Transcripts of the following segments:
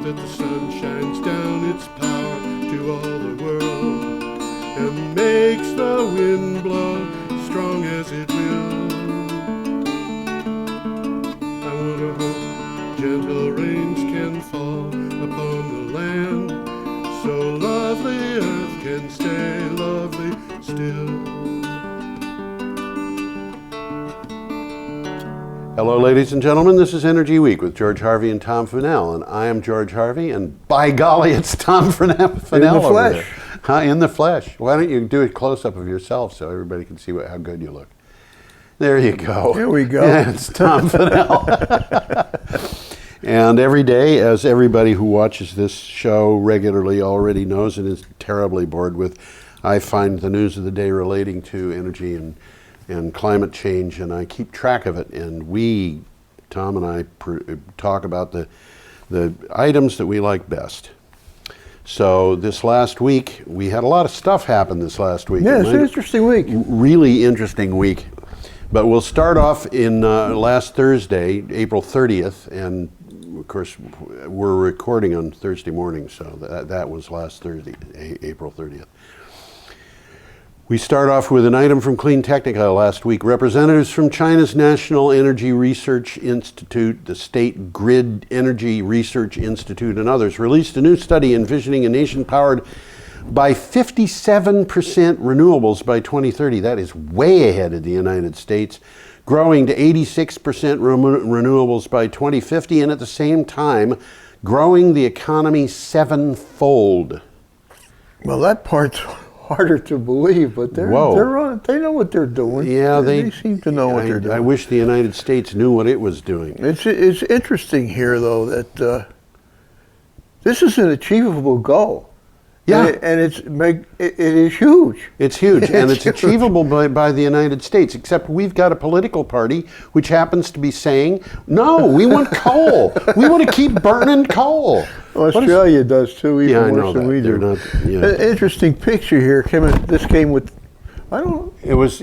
that the sun shines down its power to all the world and makes the wind blow strong as it will. I wonder how gentle rains can fall upon the land, so lovely earth can stay lovely still. Hello, ladies and gentlemen. This is Energy Week with George Harvey and Tom Fennell, and I am George Harvey, and by golly, it's Tom Fennell in the flesh. In the flesh. Why don't you do a close-up of yourself so everybody can see how good you look? There you go. Here we go. Yeah, it's Tom Fennell. And every day, as everybody who watches this show regularly already knows and is terribly bored with, I find the news of the day relating to energy and climate change, and I keep track of it. And we, Tom and I, talk about the items that we like best. So this last week, we had a lot of stuff happen this last week. Yeah, it's an interesting week. Really interesting week. But we'll start off in last Thursday, April 30th, and of course, we're recording on Thursday morning, so that was last Thursday, April 30th. We start off with an item from Clean Technica last week. Representatives from China's National Energy Research Institute, the State Grid Energy Research Institute, and others released a new study envisioning a nation powered by 57% renewables by 2030. That is way ahead of the United States, growing to 86% renewables by 2050, and at the same time, growing the economy sevenfold. Well, that part's harder to believe, but they're on it. They know what they're doing. Yeah, they seem to know what they're doing. I wish the United States knew what it was doing. It's interesting here, though, that this is an achievable goal. Yeah, and it is huge. It's huge, and it's achievable by the United States, except we've got a political party which happens to be saying, no, we want coal. We want to keep burning coal. Australia does too, even worse than we do. An interesting picture here. This came with, I don't know. It was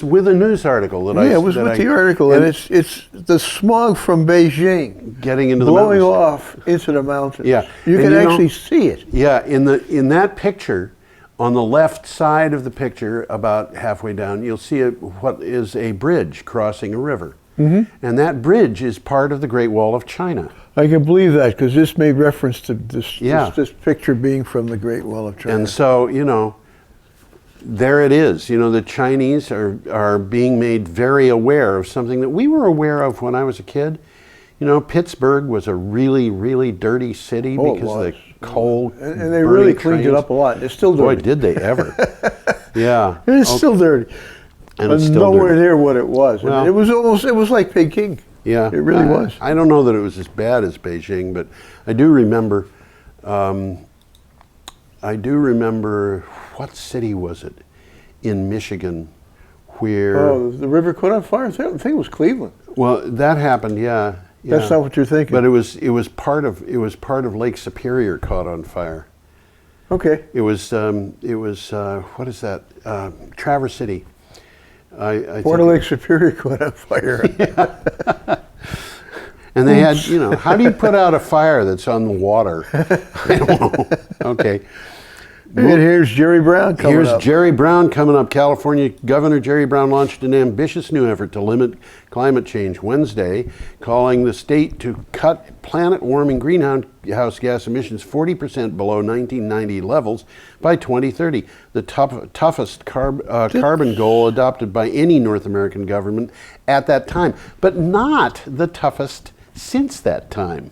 with a news article that it was with the article, and it's the smog from Beijing getting into the blowing mountains. off into the mountains. Yeah, you can actually see it. Yeah, in that picture, on the left side of the picture, about halfway down, you'll see what is a bridge crossing a river, and that bridge is part of the Great Wall of China. I can believe that because this made reference to this picture being from the Great Wall of China. And so, there it is. The Chinese are being made very aware of something that we were aware of when I was a kid. Pittsburgh was a really, really dirty city because of the coal. And they really cleaned it up a lot. It's still dirty. Boy, did they ever. Yeah. It's still dirty. And but it's still nowhere dirty. near what it was. Well, it was like Peking. Yeah. It really was. I don't know that it was as bad as Beijing, but I do remember, what city was it in Michigan where... Oh, the river caught on fire? I think it was Cleveland. Well, that happened, yeah. That's not what you're thinking. But it was part of Lake Superior caught on fire. Okay. It was what is that? Traverse City. Port of Lake Superior caught on fire. Yeah. And they had, how do you put out a fire that's on the water? I don't know. Okay. And here's Jerry Brown coming up. Jerry Brown coming up. California Governor Jerry Brown launched an ambitious new effort to limit climate change Wednesday, calling the state to cut planet-warming greenhouse gas emissions 40% below 1990 levels by 2030, the toughest carbon goal adopted by any North American government at that time, but not the toughest since that time.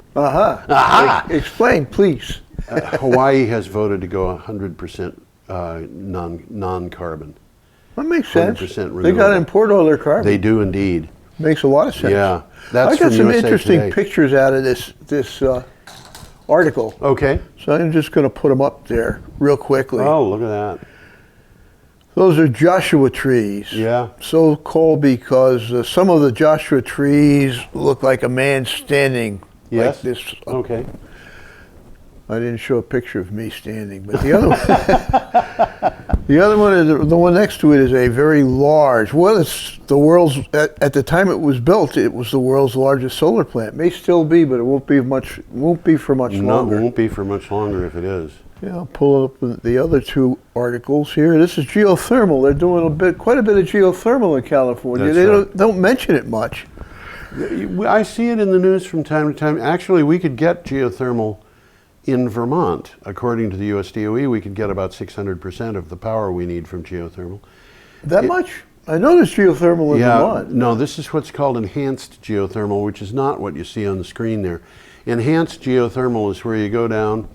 Explain, please. Hawaii has voted to go 100% non-carbon. That makes sense. 100% renewable. They got to import all their carbon. They do indeed. Makes a lot of sense. Yeah, that's I got from some USA interesting Today. pictures out of this article. Okay. So I'm just going to put them up there real quickly. Oh, look at that. Those are Joshua trees. Yeah. So called because some of the Joshua trees look like a man standing like this. Okay. I didn't show a picture of me standing, but the other one. The other one is the one next to it is a very large. Well, it's the world's at the time it was built. It was the world's largest solar plant. May still be, but it won't be much. Won't be for much longer. It won't be for much longer if it is. Yeah, I'll pull up the other two articles here. This is geothermal. They're doing quite a bit of geothermal in California. That's they right. don't mention it much. I see it in the news from time to time. Actually, we could get geothermal in Vermont. According to the US DOE, we could get about 600% of the power we need from geothermal. That much? I know there's geothermal in Vermont. No, this is what's called enhanced geothermal, which is not what you see on the screen there. Enhanced geothermal is where you go down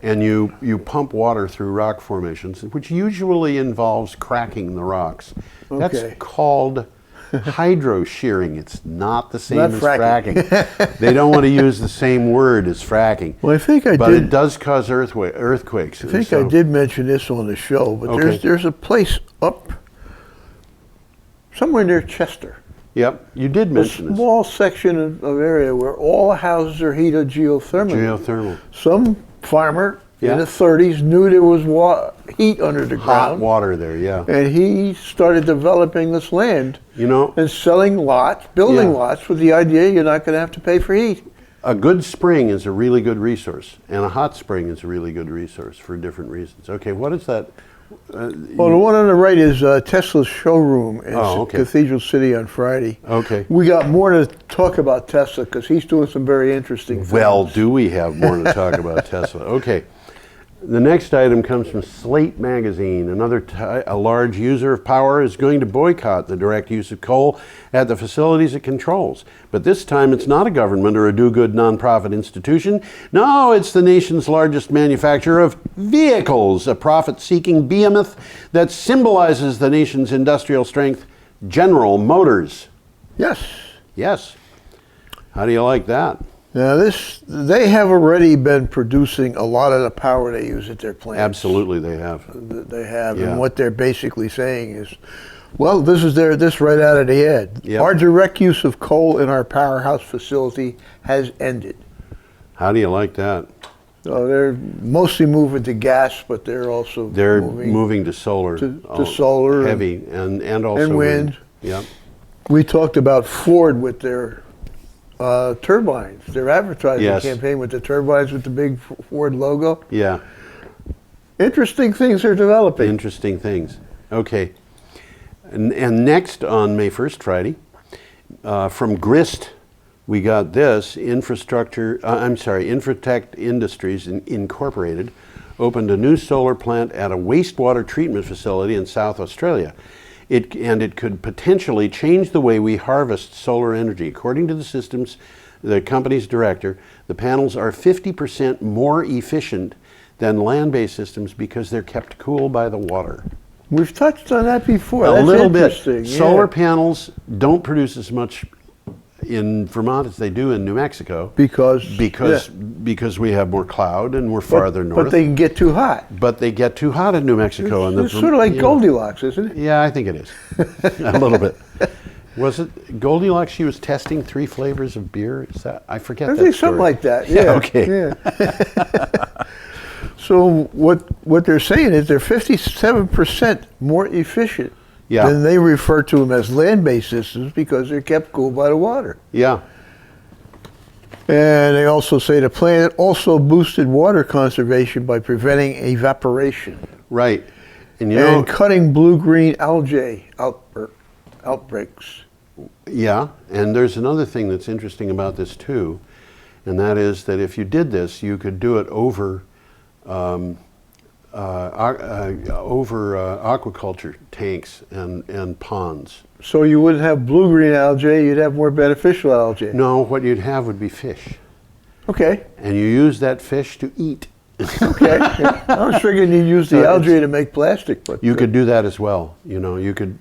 and you pump water through rock formations, which usually involves cracking the rocks. Okay. That's called hydro shearing. It's not the same as fracking. They don't want to use the same word as fracking. Well, I think but it does cause earthquakes. I think I did mention this on the show, but there's a place up somewhere near Chester. Yep, you did mention this. A small section of area where all houses are heated geothermally. Geothermal. Some farmer in the 30s knew there was heat under the ground. Hot water there, yeah. And he started developing this land. You know, and selling lots, building lots with the idea you're not going to have to pay for heat. A good spring is a really good resource, and a hot spring is a really good resource for different reasons. Okay, what is that? Well, the one on the right is Tesla's showroom in Cathedral City on Friday. Okay. We got more to talk about Tesla because he's doing some very interesting things. Well, do we have more to talk about Tesla? Okay. The next item comes from Slate magazine. A large user of power is going to boycott the direct use of coal at the facilities it controls. But this time it's not a government or a do-good nonprofit institution. No, it's the nation's largest manufacturer of vehicles, a profit-seeking behemoth that symbolizes the nation's industrial strength, General Motors. Yes. Yes. How do you like that? Now they have already been producing a lot of the power they use at their plants. Absolutely, they have. They have, and what they're basically saying is, well, this right out of the ad. Yep. Our direct use of coal in our powerhouse facility has ended. How do you like that? So they're mostly moving to gas, but they're also moving to solar. To solar, heavy, and also and wind. Yep. We talked about Ford with their turbines, their advertising campaign with the turbines with the big Ford logo. Yeah. Interesting things are developing. Interesting things. Okay. And next on May 1st, Friday, from Grist, we got this. Infratech Industries Incorporated opened a new solar plant at a wastewater treatment facility in South Australia. It could potentially change the way we harvest solar energy. According to the company's director, the panels are 50% more efficient than land-based systems because they're kept cool by the water. We've touched on that before. A little bit. Yeah. Solar panels don't produce as much in Vermont as they do in New Mexico because we have more cloud and we're farther north. But they can get too hot. But they get too hot in New Mexico. It's sort of like Goldilocks, isn't it? Yeah, I think it is. A little bit. Was it Goldilocks? She was testing 3 flavors of beer. Is that? I forget. I think something like that. Yeah. Okay. Yeah. So what they're saying is they're 57% more efficient. Yeah. Then they refer to them as land-based systems because they're kept cool by the water. Yeah. And they also say the plant also boosted water conservation by preventing evaporation. Right. And cutting blue-green algae outbreaks. Yeah, and there's another thing that's interesting about this too, and that is that if you did this, you could do it over aquaculture tanks and ponds. So you wouldn't have blue-green algae, you'd have more beneficial algae. No, what you'd have would be fish. Okay. And you use that fish to eat. Okay. Yeah. I was figuring you'd use the algae to make plastic, but you could do that as well. You could.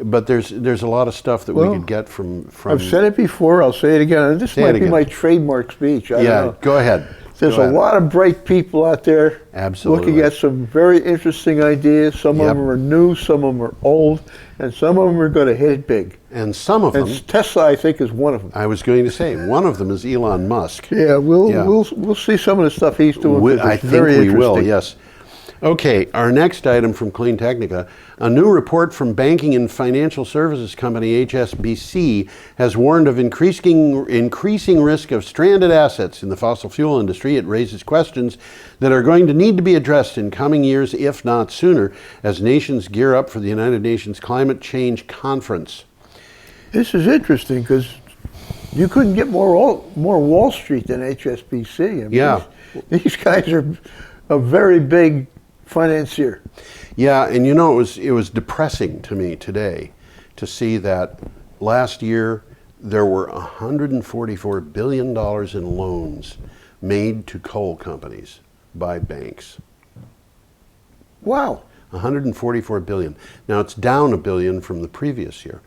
But there's a lot of stuff that we could get from. I've said it before. I'll say it again. This might be my trademark speech. I don't know. Go ahead. There's a lot of bright people out there looking at some very interesting ideas. Some of them are new, some of them are old, and some of them are going to hit it big. And some of them... Tesla, I think, is one of them. I was going to say, one of them is Elon Musk. Yeah, we'll see some of the stuff he's doing. I think we will, yes. Okay, our next item from Clean Technica. A new report from banking and financial services company HSBC has warned of increasing risk of stranded assets in the fossil fuel industry. It raises questions that are going to need to be addressed in coming years, if not sooner, as nations gear up for the United Nations Climate Change Conference. This is interesting because you couldn't get more Wall Street than HSBC. I mean, Yeah. These guys are a very big financier. Yeah, and you know, it was depressing to me today to see that last year there were $144 billion in loans made to coal companies by banks. Wow. 144 billion. Now it's down $1 billion from the previous year,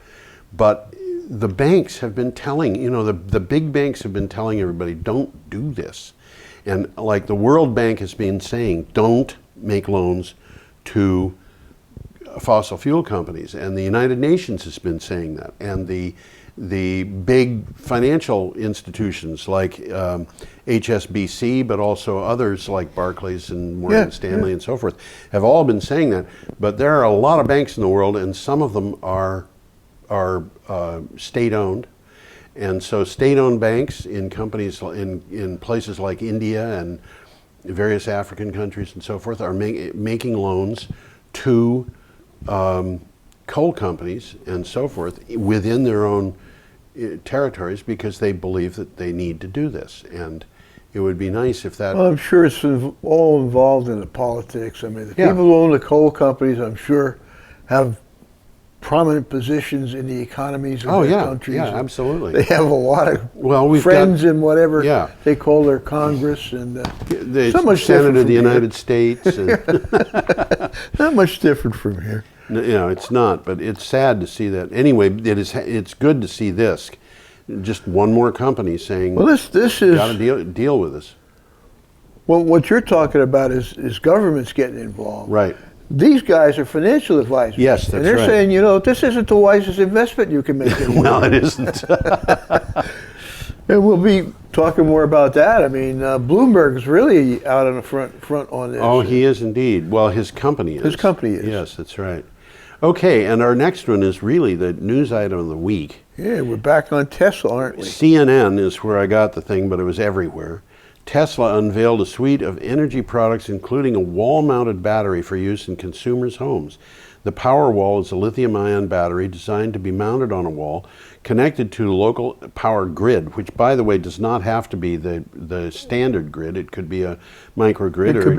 but the banks have been telling, you know, the big banks have been telling everybody, don't do this. And like the World Bank has been saying, don't make loans to fossil fuel companies, and the United Nations has been saying that, and the big financial institutions like HSBC, but also others like Barclays and Morgan Stanley and so forth, have all been saying that. But there are a lot of banks in the world, and some of them are state-owned. And so state-owned banks in companies in places like India and various African countries and so forth are making loans to coal companies and so forth within their own territories because they believe that they need to do this. And it would be nice if that... Well, I'm sure it's all involved in the politics. I mean, the people who own the coal companies, I'm sure, have prominent positions in the economies of their countries. Yeah, absolutely. They have a lot of friends in whatever they call their Congress and the so much Senate of the United States. And not much different from here. No, you know, it's not, but it's sad to see that. Anyway, it's good to see this. Just one more company saying, well, this is got to deal with this. Well, what you're talking about is governments getting involved. Right. These guys are financial advisors. Yes, that's right. And they're saying, you know, this isn't the wisest investment you can make. Well, it isn't. And we'll be talking more about that. I mean, Bloomberg is really out on the front on this. Oh, he is indeed. Well, his company is. His company is. Yes, that's right. Okay, and our next one is really the news item of the week. Yeah, we're back on Tesla, aren't we? CNN is where I got the thing, but it was everywhere. Tesla unveiled a suite of energy products, including a wall-mounted battery for use in consumers' homes. The Powerwall is a lithium-ion battery designed to be mounted on a wall, connected to a local power grid, which, by the way, does not have to be the standard grid. It could be a microgrid, or it could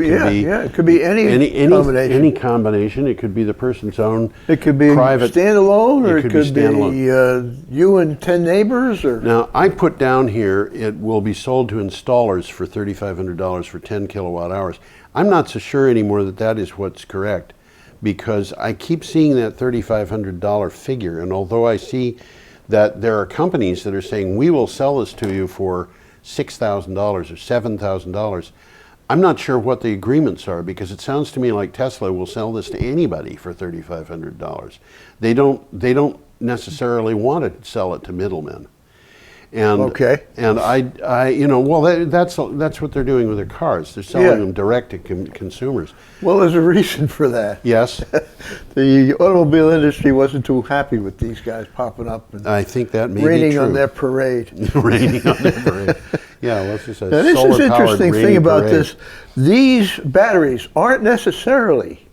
be any combination. Any combination. It could be the person's own. It could be private standalone, or it could be you and 10 neighbors. Or now, I put down here it will be sold to installers for $3,500 for 10 kilowatt hours. I'm not so sure anymore that is what's correct, because I keep seeing that $3,500 figure, and although I see that there are companies that are saying we will sell this to you for $6,000 or $7,000, I'm not sure what the agreements are, because it sounds to me like Tesla will sell this to anybody for $3,500. They don't necessarily want to sell it to middlemen. And and I you know, well, that's what they're doing with their cars. They're selling them direct to consumers. Well, there's a reason for that. Yes. The automobile industry wasn't too happy with these guys popping up and I think that may be raining true. on their parade. Raining on their parade. Yeah, let's just say now, this is interesting thing about this. These batteries aren't necessarily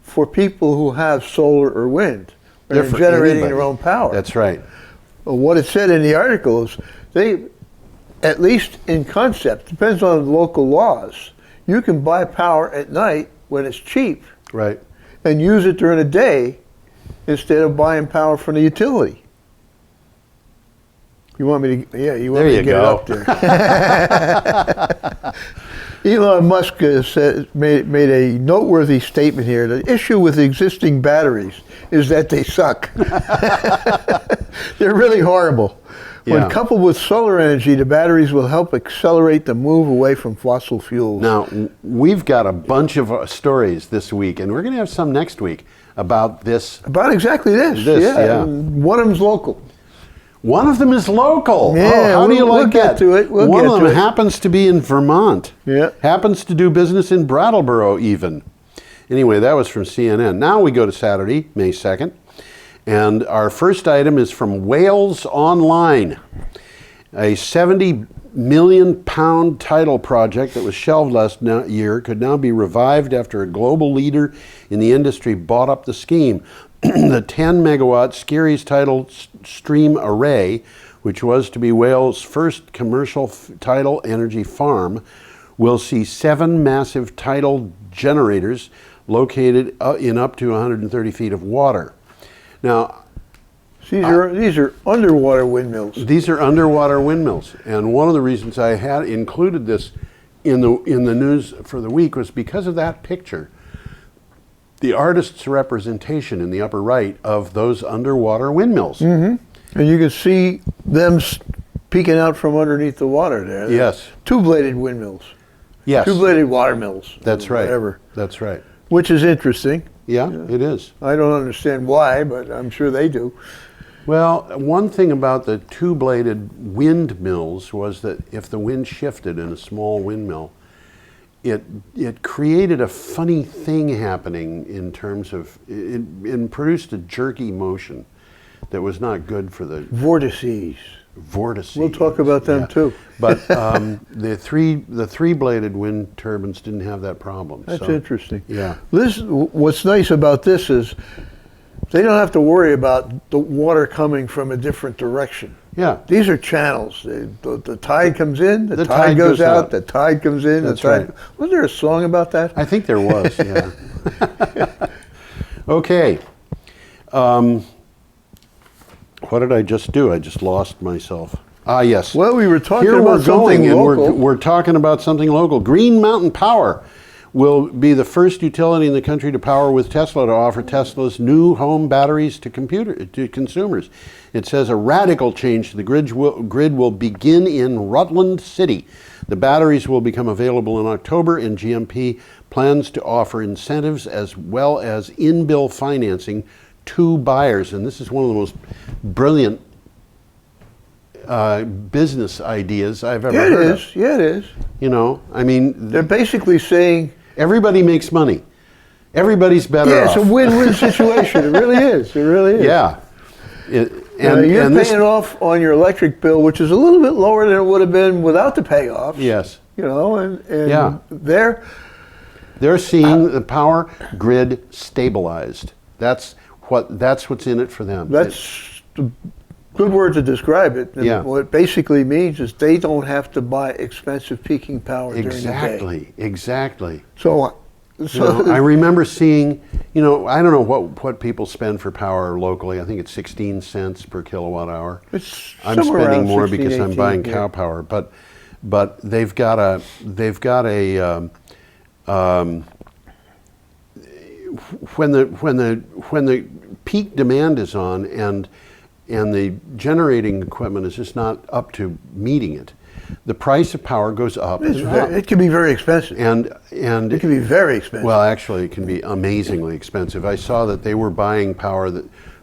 for people who have solar or wind. They're generating their own power. That's right. What it said in the article is they, at least in concept, depends on local laws, you can buy power at night when it's cheap, right, and use it during the day instead of buying power from the utility. You want me to? Yeah, you want me to get it up there. Elon Musk made a noteworthy statement here. The issue with existing batteries is that they suck. They're really horrible. When coupled with solar energy, the batteries will help accelerate the move away from fossil fuels. Now, we've got a bunch of stories this week, and we're going to have some next week about this. About exactly this. And one of them's local. One of them is local. Yeah, how do you like that? Get to it. One of them happens to be in Vermont. Yeah. Happens to do business in Brattleboro even. Anyway, that was from CNN. Now we go to Saturday, May 2nd. And our first item is from Wales Online. A 70 million pound tidal project that was shelved last year could now be revived after a global leader in the industry bought up the scheme. The 10 megawatt Skerries tidal stream array, which was to be Wales' first commercial tidal energy farm, will see 7 massive tidal generators located in up to 130 feet of water. Now, these are underwater windmills. these are underwater windmills, and one of the reasons I had included this in the news for the week was because of that picture. The artist's representation in the upper right of those underwater windmills. And you can see them peeking out from underneath the water there. Yes. Two-bladed windmills. Yes. Two-bladed water mills. That's right. Whatever. That's right. Which is interesting. Yeah, it is. I don't understand why, but I'm sure they do. Well, one thing about the two-bladed windmills was that if the wind shifted in a small windmill, it created a funny thing happening in terms of, it produced a jerky motion that was not good for the Vortices. vortices. We'll talk about them too. But the three-bladed wind turbines didn't have that problem. That's so, interesting. Yeah. What's nice about this is they don't have to worry about the water coming from a different direction. Yeah. These are channels. The tide comes in, the The tide tide goes goes out, out. the tide comes in, That's the tide. right. Was there a song about that? I think there was, yeah. Okay. What did I just do? I just lost myself. Ah, yes. Well, we were talking Here about we're going, something and local. we're talking about something local. Green Mountain Power will be the first utility in the country to power with Tesla to offer Tesla's new home batteries to consumers. It says a radical change to the grid will begin in Rutland City. The batteries will become available in October, and GMP plans to offer incentives as well as in-bill financing to buyers. And this is one of the most brilliant business ideas I've ever heard of. Yeah, it is. You know, I mean, They're basically saying, everybody makes money. Everybody's better yeah, off. it's a win-win situation. It really is. It really is. Yeah. You're paying it off on your electric bill, which is a little bit lower than it would have been without the payoffs. Yes. You know, and Yeah. They're seeing the power grid stabilized. That's what's in it for them. That's the good word to describe it. And Yeah. what it basically means is they don't have to buy expensive peaking power during the day. Exactly. So You know, I remember seeing, you know, I don't know what people spend for power locally. I think it's 16 cents per kilowatt hour. It's I'm somewhere spending around more 16, because I'm 18, buying yeah. cow power, but they've got a when the peak demand is on and the generating equipment is just not up to meeting it, the price of power goes up. It can be very expensive. And It can be very expensive. well, actually, it can be amazingly expensive. I saw that they were buying power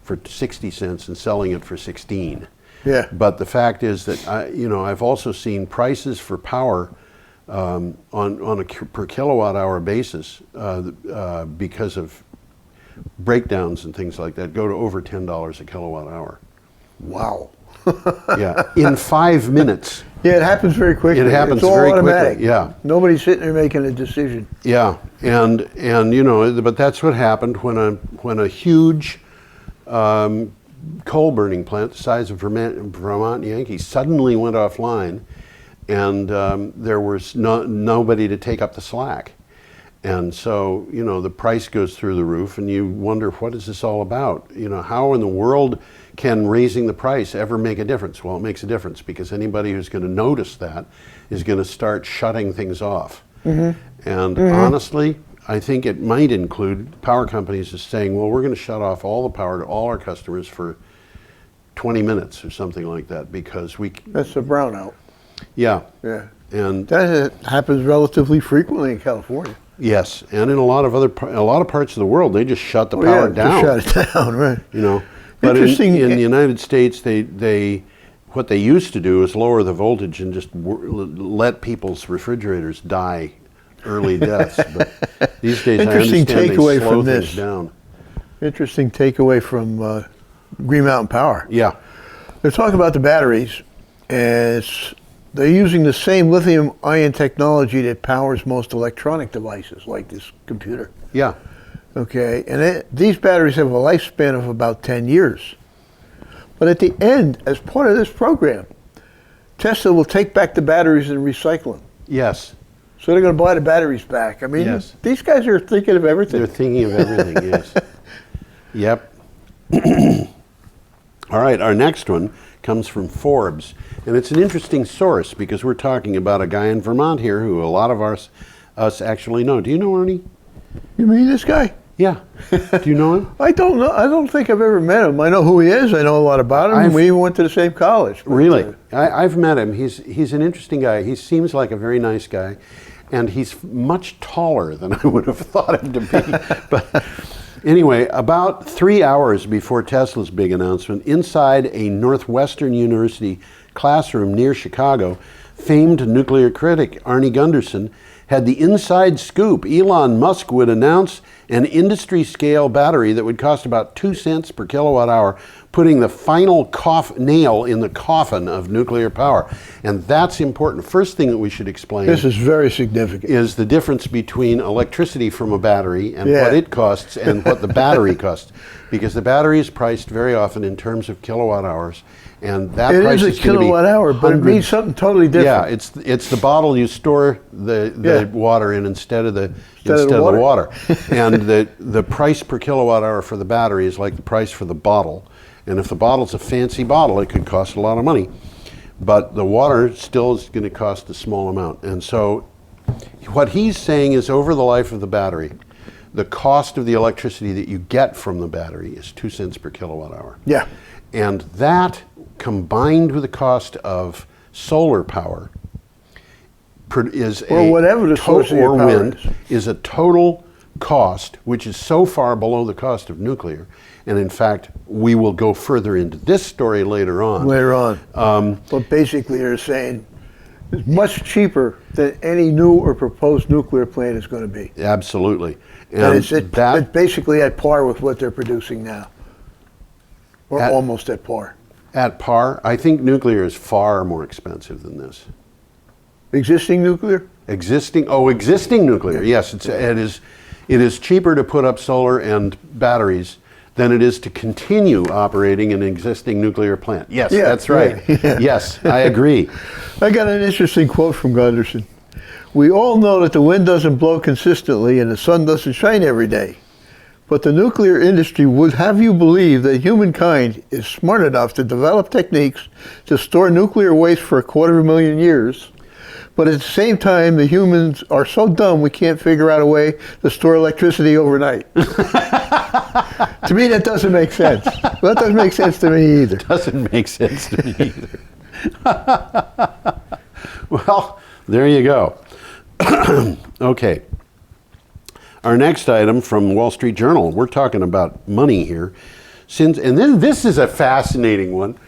for 60 cents and selling it for 16. Yeah. But the fact is that I've also seen prices for power on a per kilowatt hour basis because of breakdowns and things like that go to over $10 a kilowatt hour. Wow. Yeah, in 5 minutes. Yeah, it happens very quickly. It happens it's all very automatic. quickly. Yeah. Nobody's sitting there making a decision. Yeah, and but that's what happened when a huge coal burning plant the size of Vermont Yankee suddenly went offline, and there was nobody to take up the slack, and so the price goes through the roof, and you wonder, what is this all about? How in the world can raising the price ever make a difference? Well, it makes a difference because anybody who's going to notice that is going to start shutting things off. And honestly, I think it might include power companies as saying, well, we're going to shut off all the power to all our customers for 20 minutes or something like that because That's a brownout. Yeah. Yeah. And That happens relatively frequently in California. yes, and in a lot of parts of the world, they just shut the power down. Just shut it down, right. But Interesting. in the United States, what they used to do is lower the voltage and just let people's refrigerators die early deaths. But these days, Interesting I understand takeaway they slow from things this. down. Interesting takeaway from Green Mountain Power. Yeah. They're talking about the batteries, and they're using the same lithium-ion technology that powers most electronic devices, like this computer. Yeah. Okay, and these batteries have a lifespan of about 10 years. But at the end, as part of this program, Tesla will take back the batteries and recycle them. Yes. So they're going to buy the batteries back. I mean, Yes. these guys are thinking of everything. They're thinking of everything, yes. Yep. All right, our next one comes from Forbes. And it's an interesting source because we're talking about a guy in Vermont here who a lot of us actually know. Do you know Arnie? You mean this guy? Yeah. Do you know him? I don't know. I don't think I've ever met him. I know who he is. I know a lot about him. We even went to the same college. Really? I've met him. He's an interesting guy. He seems like a very nice guy. And he's much taller than I would have thought him to be. But anyway, about 3 hours before Tesla's big announcement, inside a Northwestern University classroom near Chicago, famed nuclear critic Arnie Gundersen had the inside scoop. Elon Musk would announce an industry-scale battery that would cost about 2 cents per kilowatt hour, putting the final nail in the coffin of nuclear power. And that's important. First thing that we should explain. This is very significant. Is the difference between electricity from a battery and what it costs and what the battery costs. Because the battery is priced very often in terms of kilowatt hours. And that price is is a kilowatt hour, but it means something totally different. Yeah, it's the bottle you store the water in instead of the water. And the price per kilowatt hour for the battery is like the price for the bottle. And if the bottle's a fancy bottle, it could cost a lot of money. But the water still is going to cost a small amount. And so what he's saying is over the life of the battery, the cost of the electricity that you get from the battery is 2 cents per kilowatt hour. Yeah. And that, combined with the cost of solar power, is whatever the source of your power is a total cost which is so far below the cost of nuclear. And in fact, we will go further into this story later on. But basically, they're saying it's much cheaper than any new or proposed nuclear plant is going to be. Absolutely. And it's basically at par with what they're producing now. Or almost at par. At par? I think nuclear is far more expensive than this. Existing nuclear? Existing nuclear, yes. It is cheaper to put up solar and batteries than it is to continue operating an existing nuclear plant. Yes, that's right. Yeah. Yes, I agree. I got an interesting quote from Gundersen. We all know that the wind doesn't blow consistently and the sun doesn't shine every day. But the nuclear industry would have you believe that humankind is smart enough to develop techniques to store nuclear waste for 250,000 years. But at the same time, the humans are so dumb we can't figure out a way to store electricity overnight. To me, that doesn't make sense. That doesn't make sense to me either. Doesn't make sense to me either. Well, there you go. Okay. Our next item from Wall Street Journal. We're talking about money here. This is a fascinating one.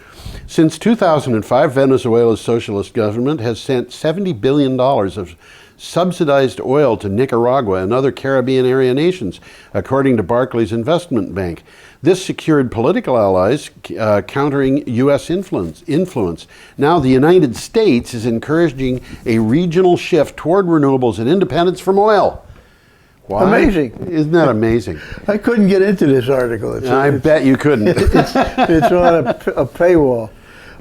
Since 2005, Venezuela's socialist government has sent $70 billion of subsidized oil to Nicaragua and other Caribbean area nations, according to Barclays Investment Bank. This secured political allies countering U.S. influence. Now the United States is encouraging a regional shift toward renewables and independence from oil. Why? Amazing. Isn't that amazing? I couldn't get into this article. I bet you couldn't. It's on a paywall.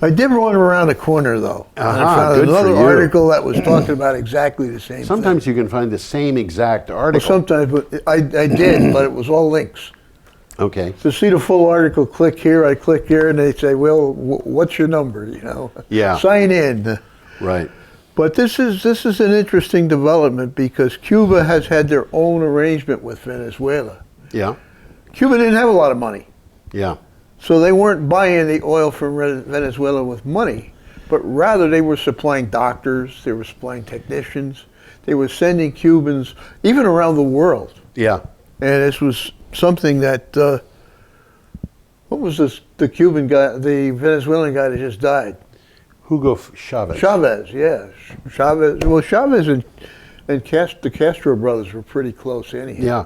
I did run around the corner, though. And I found another article that was talking about exactly the same thing. Sometimes you can find the same exact article. Well, sometimes, but I did, but it was all links. Okay. To see the full article, click here, I click here, and they say, well, what's your number, Yeah. Sign in. Right. But this is an interesting development because Cuba has had their own arrangement with Venezuela. Yeah. Cuba didn't have a lot of money. Yeah. So they weren't buying the oil from Venezuela with money, but rather they were supplying doctors, they were supplying technicians, they were sending Cubans even around the world. Yeah. And this was something that, what was this, the Cuban guy, the Venezuelan guy that just died? Hugo Chavez. Chavez, yeah. Chavez. Well, Chavez And the Castro brothers were pretty close anyhow. Yeah.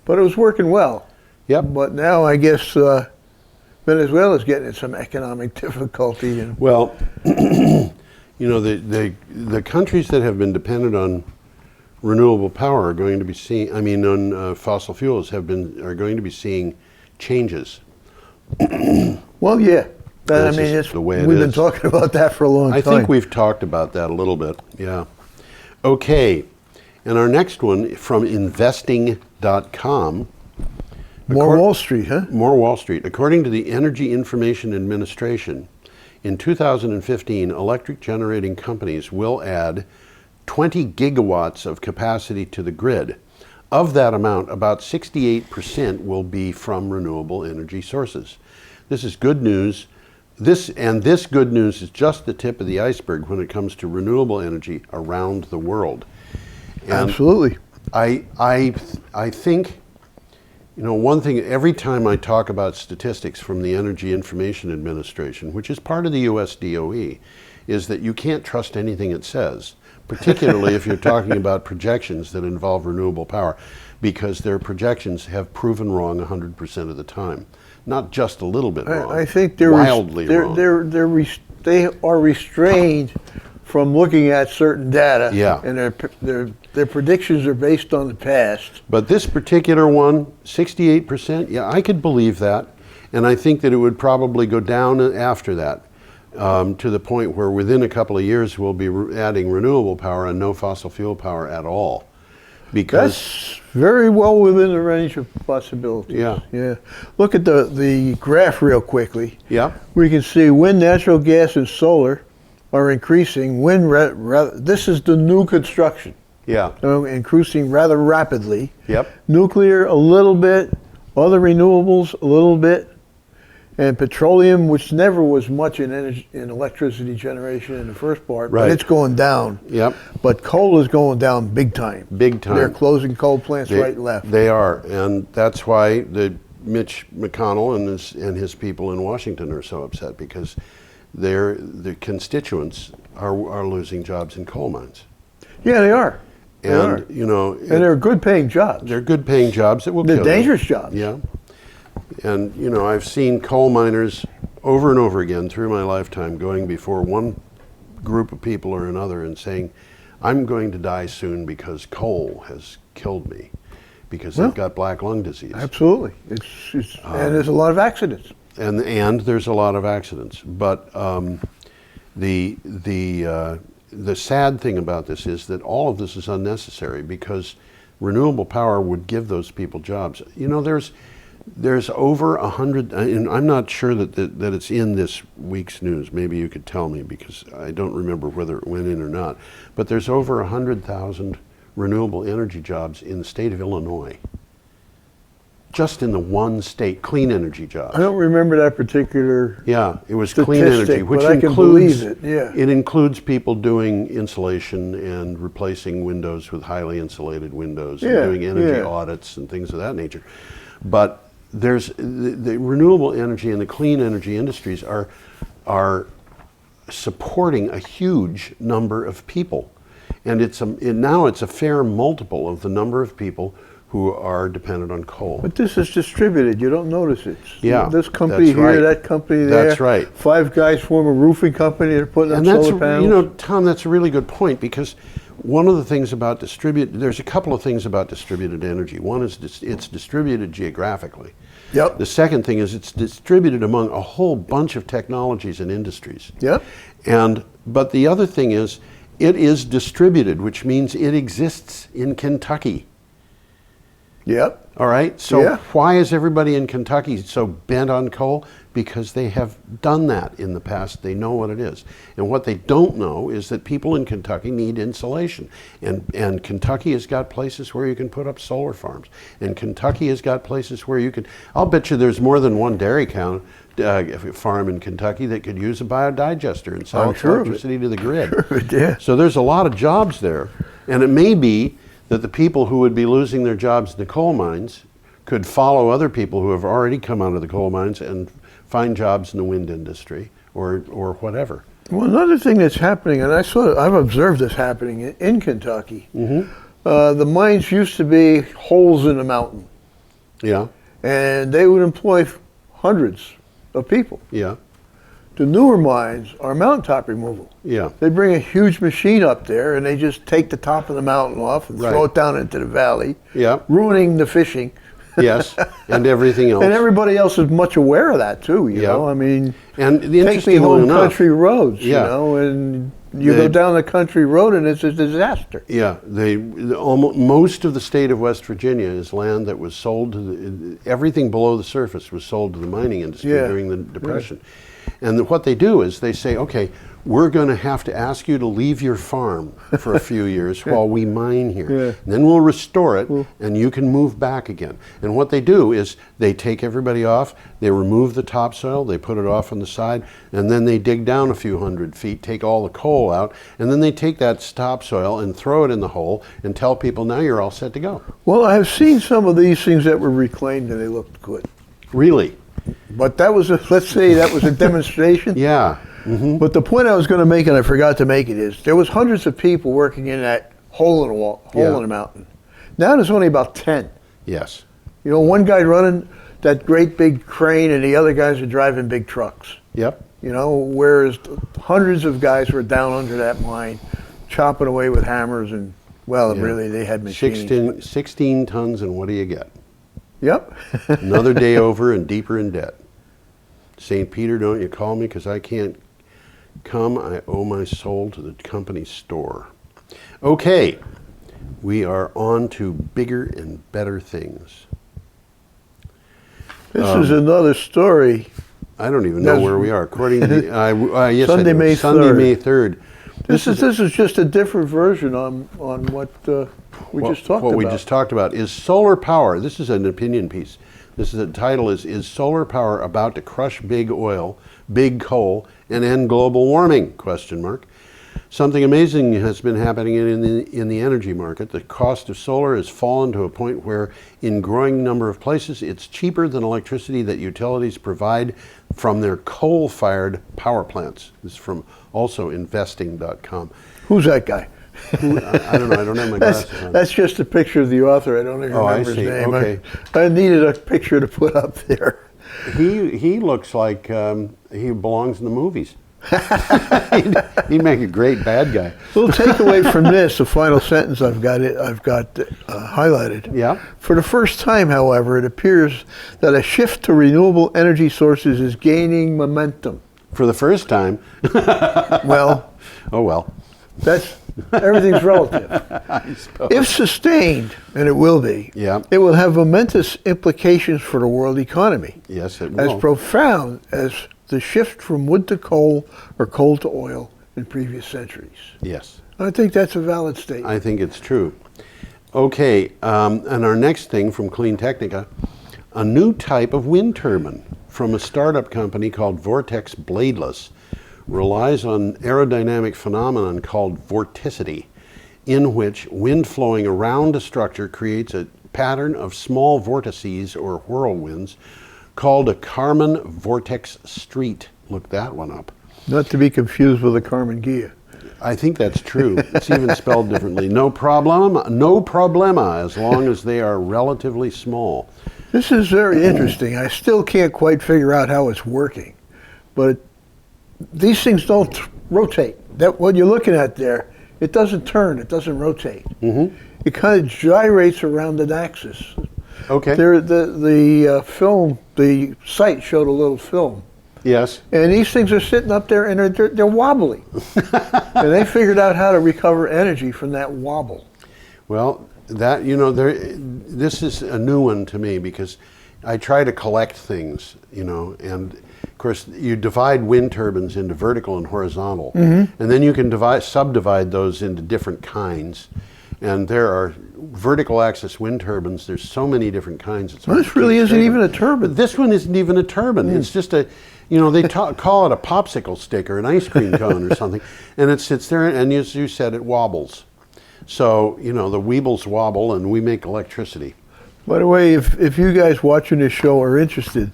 But it was working well. Yep. But now I guess Venezuela's getting in some economic difficulty. And Well, the countries that have been dependent on renewable power are going to be seeing, on fossil fuels are going to be seeing changes. well, yeah. That's just the way it we've been is. talking about that for a long time. I think we've talked about that a little bit, yeah. Okay, and our next one from investing.com. More Wall Street, huh? More Wall Street. According to the Energy Information Administration, in 2015, electric generating companies will add 20 gigawatts of capacity to the grid. Of that amount, about 68% will be from renewable energy sources. This is good news. This good news is just the tip of the iceberg when it comes to renewable energy around the world. And Absolutely. I think, one thing, every time I talk about statistics from the Energy Information Administration, which is part of the US DOE, is that you can't trust anything it says, particularly if you're talking about projections that involve renewable power, because their projections have proven wrong 100% of the time. Not just a little bit wrong. I think they're wildly wrong. They are restrained from looking at certain data. Yeah. And their predictions are based on the past. But this particular one, 68%, yeah, I could believe that. And I think that it would probably go down after that to the point where within a couple of years we'll be adding renewable power and no fossil fuel power at all. Because that's very well within the range of possibilities. Yeah. Yeah. Look at the graph real quickly. Yeah. We can see wind, natural gas, and solar are increasing. Wind, this is the new construction. Yeah. Increasing rather rapidly. Yep. Nuclear a little bit, other renewables a little bit, and petroleum, which never was much in electricity generation in the first part, Right. but it's going down. Yep. But coal is going down big time. Big time. They're closing coal plants right and left. They are, and that's why Mitch McConnell and his people in Washington are so upset, because the constituents are losing jobs in coal mines. Yeah, they are. And and they're good paying jobs. They're good paying jobs that will They're kill you. dangerous jobs. Yeah. And I've seen coal miners over and over again through my lifetime going before one group of people or another and saying, I'm going to die soon because coal has killed me, because they've got black lung disease. Absolutely. And there's a lot of accidents. And there's a lot of accidents. But the sad thing about this is that all of this is unnecessary, because renewable power would give those people jobs. There's over 100, and I'm not sure that it's in this week's news. Maybe you could tell me, because I don't remember whether it went in or not. But there's over 100,000 renewable energy jobs in the state of Illinois. Just in the one state, clean energy jobs. I don't remember that particular. Yeah, it was clean energy, which but I can includes believe it. Yeah. It includes people doing insulation and replacing windows with highly insulated windows, and doing energy audits and things of that nature. But there's the renewable energy and the clean energy industries are supporting a huge number of people, and now it's a fair multiple of the number of people who are dependent on coal. But this is distributed. You don't notice it. Yeah, This company that's here, right. that company there. That's right. 5 guys form a roofing company. They're putting up solar panels. Tom, that's a really good point, because one of the things about there's a couple of things about distributed energy. One is it's distributed geographically. Yep. The second thing is it's distributed among a whole bunch of technologies and industries. Yep. But the other thing is it is distributed, which means it exists in Kentucky. Yep. All right, so Yeah. why is everybody in Kentucky so bent on coal? Because they have done that in the past. They know what it is. And what they don't know is that people in Kentucky need insulation. And Kentucky has got places where you can put up solar farms. And Kentucky has got places where you can, I'll bet you there's more than one dairy farm in Kentucky that could use a biodigester and sell electricity to the grid. Yeah. So there's a lot of jobs there. And it may be that the people who would be losing their jobs in the coal mines could follow other people who have already come out of the coal mines and find jobs in the wind industry or whatever. Well, another thing that's happening, and I've observed this happening in Kentucky. The mines used to be holes in the mountain, Yeah, and they would employ hundreds of people. yeah, The newer mines are mountaintop removal. yeah. They bring a huge machine up there, and they just take the top of the mountain off and throw Right. it down into the valley, Yeah. ruining the fishing. Yes, and everything else. And everybody else is much aware of that too. You Yeah. know, I mean, And the take me interesting home enough, country roads. Yeah. You know, and you They- go down the country road, and it's a disaster. yeah, almost most of the state of West Virginia is land that was sold to everything below the surface was sold to the mining industry Yeah. during the Depression. And what they do is they say, okay, we're going to have to ask you to leave your farm for a few years while we mine here. Yeah. And then we'll restore it, and you can move back again. And what they do is they take everybody off, they remove the topsoil, they put it off on the side, and then they dig down a few hundred feet, take all the coal out, and then they take that topsoil and throw it in the hole and tell people, now you're all set to go. Well, I've seen some of these things that were reclaimed, and they looked good. Really? But that was let's say that was a demonstration. Yeah. But the point I was going to make, and I forgot to make it, is there was hundreds of people working in that hole in the wall, hole in the mountain. Now there's only about 10. Yes. You know, one guy running that great big crane, and the other guys are driving big trucks. Yep. You know, whereas hundreds of guys were down under that mine, chopping away with hammers, and well, Yeah. really they had machines. 16 tons, and what do you get? Yep. Another day over and deeper in debt. St. Peter, don't you call me because I can't come. I owe my soul to the company store. Okay, we are on to bigger and better things. This is another story. I don't even know That's- where we are. According to yes, Sunday, I do. May Sunday, 3rd. May 3rd. This is just a different version on what we just talked what about. we just talked about is solar power. This is an opinion piece. This is the title is solar power about to crush big oil, big coal, and end global warming? Question mark. Something amazing has been happening in the energy market. The cost of solar has fallen to a point where, in growing number of places, it's cheaper than electricity that utilities provide from their coal-fired power plants. This is from also investing.com. Who's that guy? I don't know. I don't have my glasses on. That's just a picture of the author. I don't even Oh, I remember his see. name. Okay. I needed a picture to put up there. He looks like he belongs in the movies. He'd make a great bad guy. Little takeaway from this, the final sentence I've got highlighted. Yeah. For the first time, however, it appears that a shift to renewable energy sources is gaining momentum. For the first time. Well, Oh well. everything's relative. I suppose. If sustained, and it will be, Yeah. it will have momentous implications for the world economy, Yes, it as will. profound as the shift from wood to coal or coal to oil in previous centuries. Yes, I think that's a valid statement. I think it's true. Okay, and our next thing from Clean Technica, a new type of wind turbine from a startup company called Vortex Bladeless relies on aerodynamic phenomenon called vorticity, in which wind flowing around a structure creates a pattern of small vortices or whirlwinds called a Kármán vortex street. Look that one up. Not to be confused with a Carmen Gia. I think that's true. It's even spelled differently. No problema, as long as they are relatively small. This is very interesting. I still can't quite figure out how it's working, but these things don't rotate. That what you're looking at there, it doesn't turn. It doesn't rotate. Mm-hmm. It kind of gyrates around an axis. Okay. The film, the site showed a little film, Yes. and these things are sitting up there and they're wobbly, and they figured out how to recover energy from that wobble. Well, that this is a new one to me because I try to collect things, and of course you divide wind turbines into vertical and horizontal, and then you can subdivide those into different kinds. And there are vertical axis wind turbines. There's so many different kinds. It's hard This to really keep isn't straight. even a turbine. This one isn't even a turbine. It's just they call it a popsicle stick or an ice cream cone or something, and it sits there, and as you said, it wobbles. So, the weebles wobble, and we make electricity. By the way, if you guys watching this show are interested,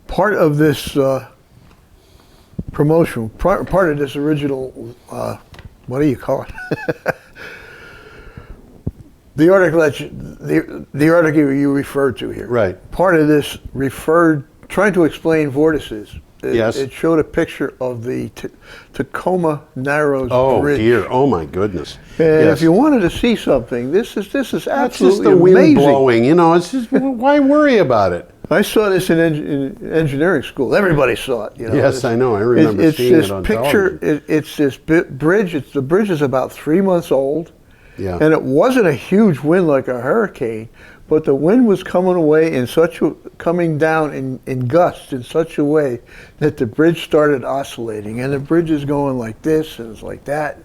part of this promotion, part of this original, what do you call it? The article the article you referred to here. Right. Part of this trying to explain vortices. Yes. It showed a picture of the Tacoma Narrows Bridge. Oh dear! Oh my goodness! And Yes. if you wanted to see something, this is absolutely That's just the wind amazing. blowing. It's just why worry about it? I saw this in engineering school. Everybody saw it. Yes, I know. I remember seeing it on television. It's this bridge. The bridge is about 3 months old. Yeah. And it wasn't a huge wind like a hurricane, but the wind was coming down in gusts in such a way that the bridge started oscillating, and the bridge is going like this and it's like that,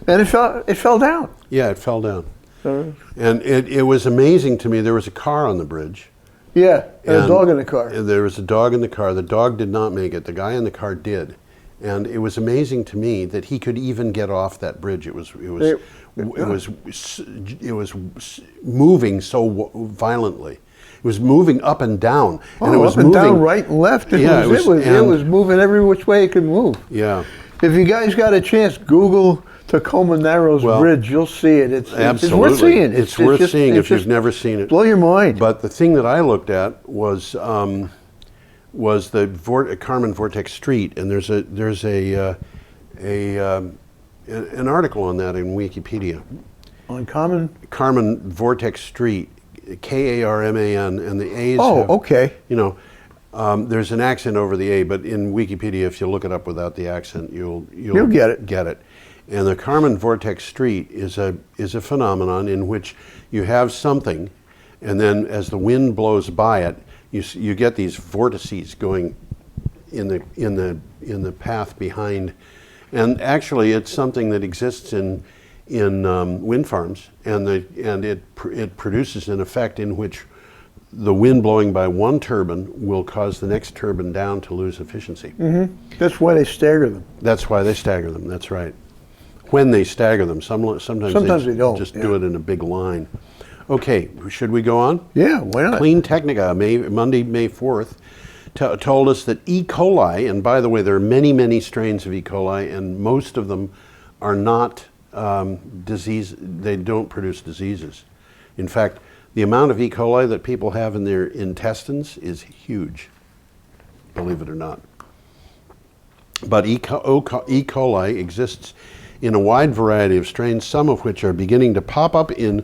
and it fell down. Yeah, it fell down. And it was amazing to me. There was a car on the bridge. Yeah, and a dog in the car. There was a dog in the car. The dog did not make it. The guy in the car did. And it was amazing to me that he could even get off that bridge. It was moving so violently. It was moving up and down, and it was up and moving down, right and left. It Yeah, was moving every which way it could move. Yeah. If you guys got a chance, Google Tacoma Narrows Bridge. You'll see it. It's worth seeing. It's worth seeing if you've never seen it. Blow your mind. But the thing that I looked at was the Carmen Vortex Street, and there's an article on that in Wikipedia. On Carmen Vortex Street, Karman, and the A's. Okay. There's an accent over the A, but in Wikipedia, if you look it up without the accent, you'll get it. Get it. And the Carmen Vortex Street is a phenomenon in which you have something, and then as the wind blows by it, you get these vortices going in the path behind, and actually it's something that exists in wind farms, and it produces an effect in which the wind blowing by one turbine will cause the next turbine down to lose efficiency. Mm-hmm. That's why they stagger them. That's why they stagger them. That's right. When they stagger them, sometimes they don't. Just do it in a big line. Okay, should we go on? Yeah, why not? Clean Technica, Monday, May 4th, told us that E. coli, and by the way, there are many, many strains of E. coli, and most of them are not disease. They don't produce diseases. In fact, the amount of E. coli that people have in their intestines is huge, believe it or not. But E. coli exists in a wide variety of strains, some of which are beginning to pop up in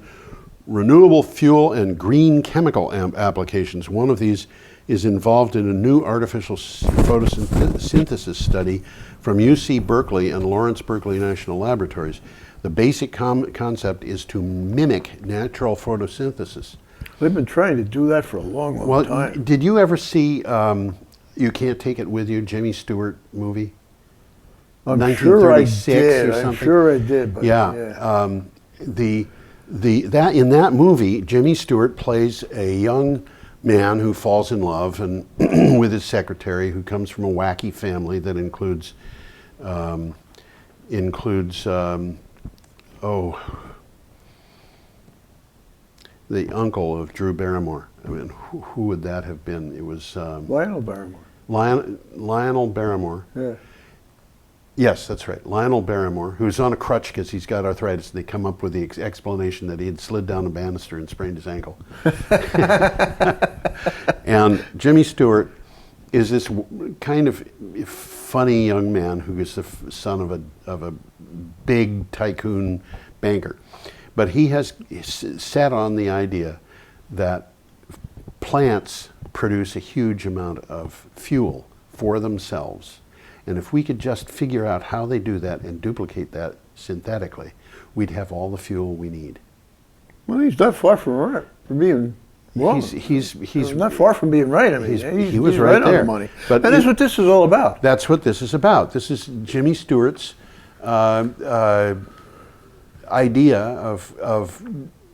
renewable fuel and green chemical applications. One of these is involved in a new artificial photosynthesis study from UC Berkeley and Lawrence Berkeley National Laboratories. The basic concept is to mimic natural photosynthesis. They've been trying to do that for a long time. Did you ever see You Can't Take It With You, Jimmy Stewart movie? I'm sure I did. Or something? I'm sure I did. But yeah. In that movie, Jimmy Stewart plays a young man who falls in love and with his secretary, who comes from a wacky family that includes the uncle of Drew Barrymore. I mean, who would that have been? It was Lionel Barrymore. Lionel Barrymore. Yeah. Yes, that's right. Lionel Barrymore, who's on a crutch because he's got arthritis. They come up with the explanation that he had slid down a banister and sprained his ankle. And Jimmy Stewart is this kind of funny young man who is the son of a big tycoon banker. But he has set on the idea that plants produce a huge amount of fuel for themselves. And if we could just figure out how they do that and duplicate that synthetically, we'd have all the fuel we need. Well, he's not far from being wrong. He's not far from being right. I mean, he was right there. On the money. But and that's what this is all about. That's what this is about. This is Jimmy Stewart's idea of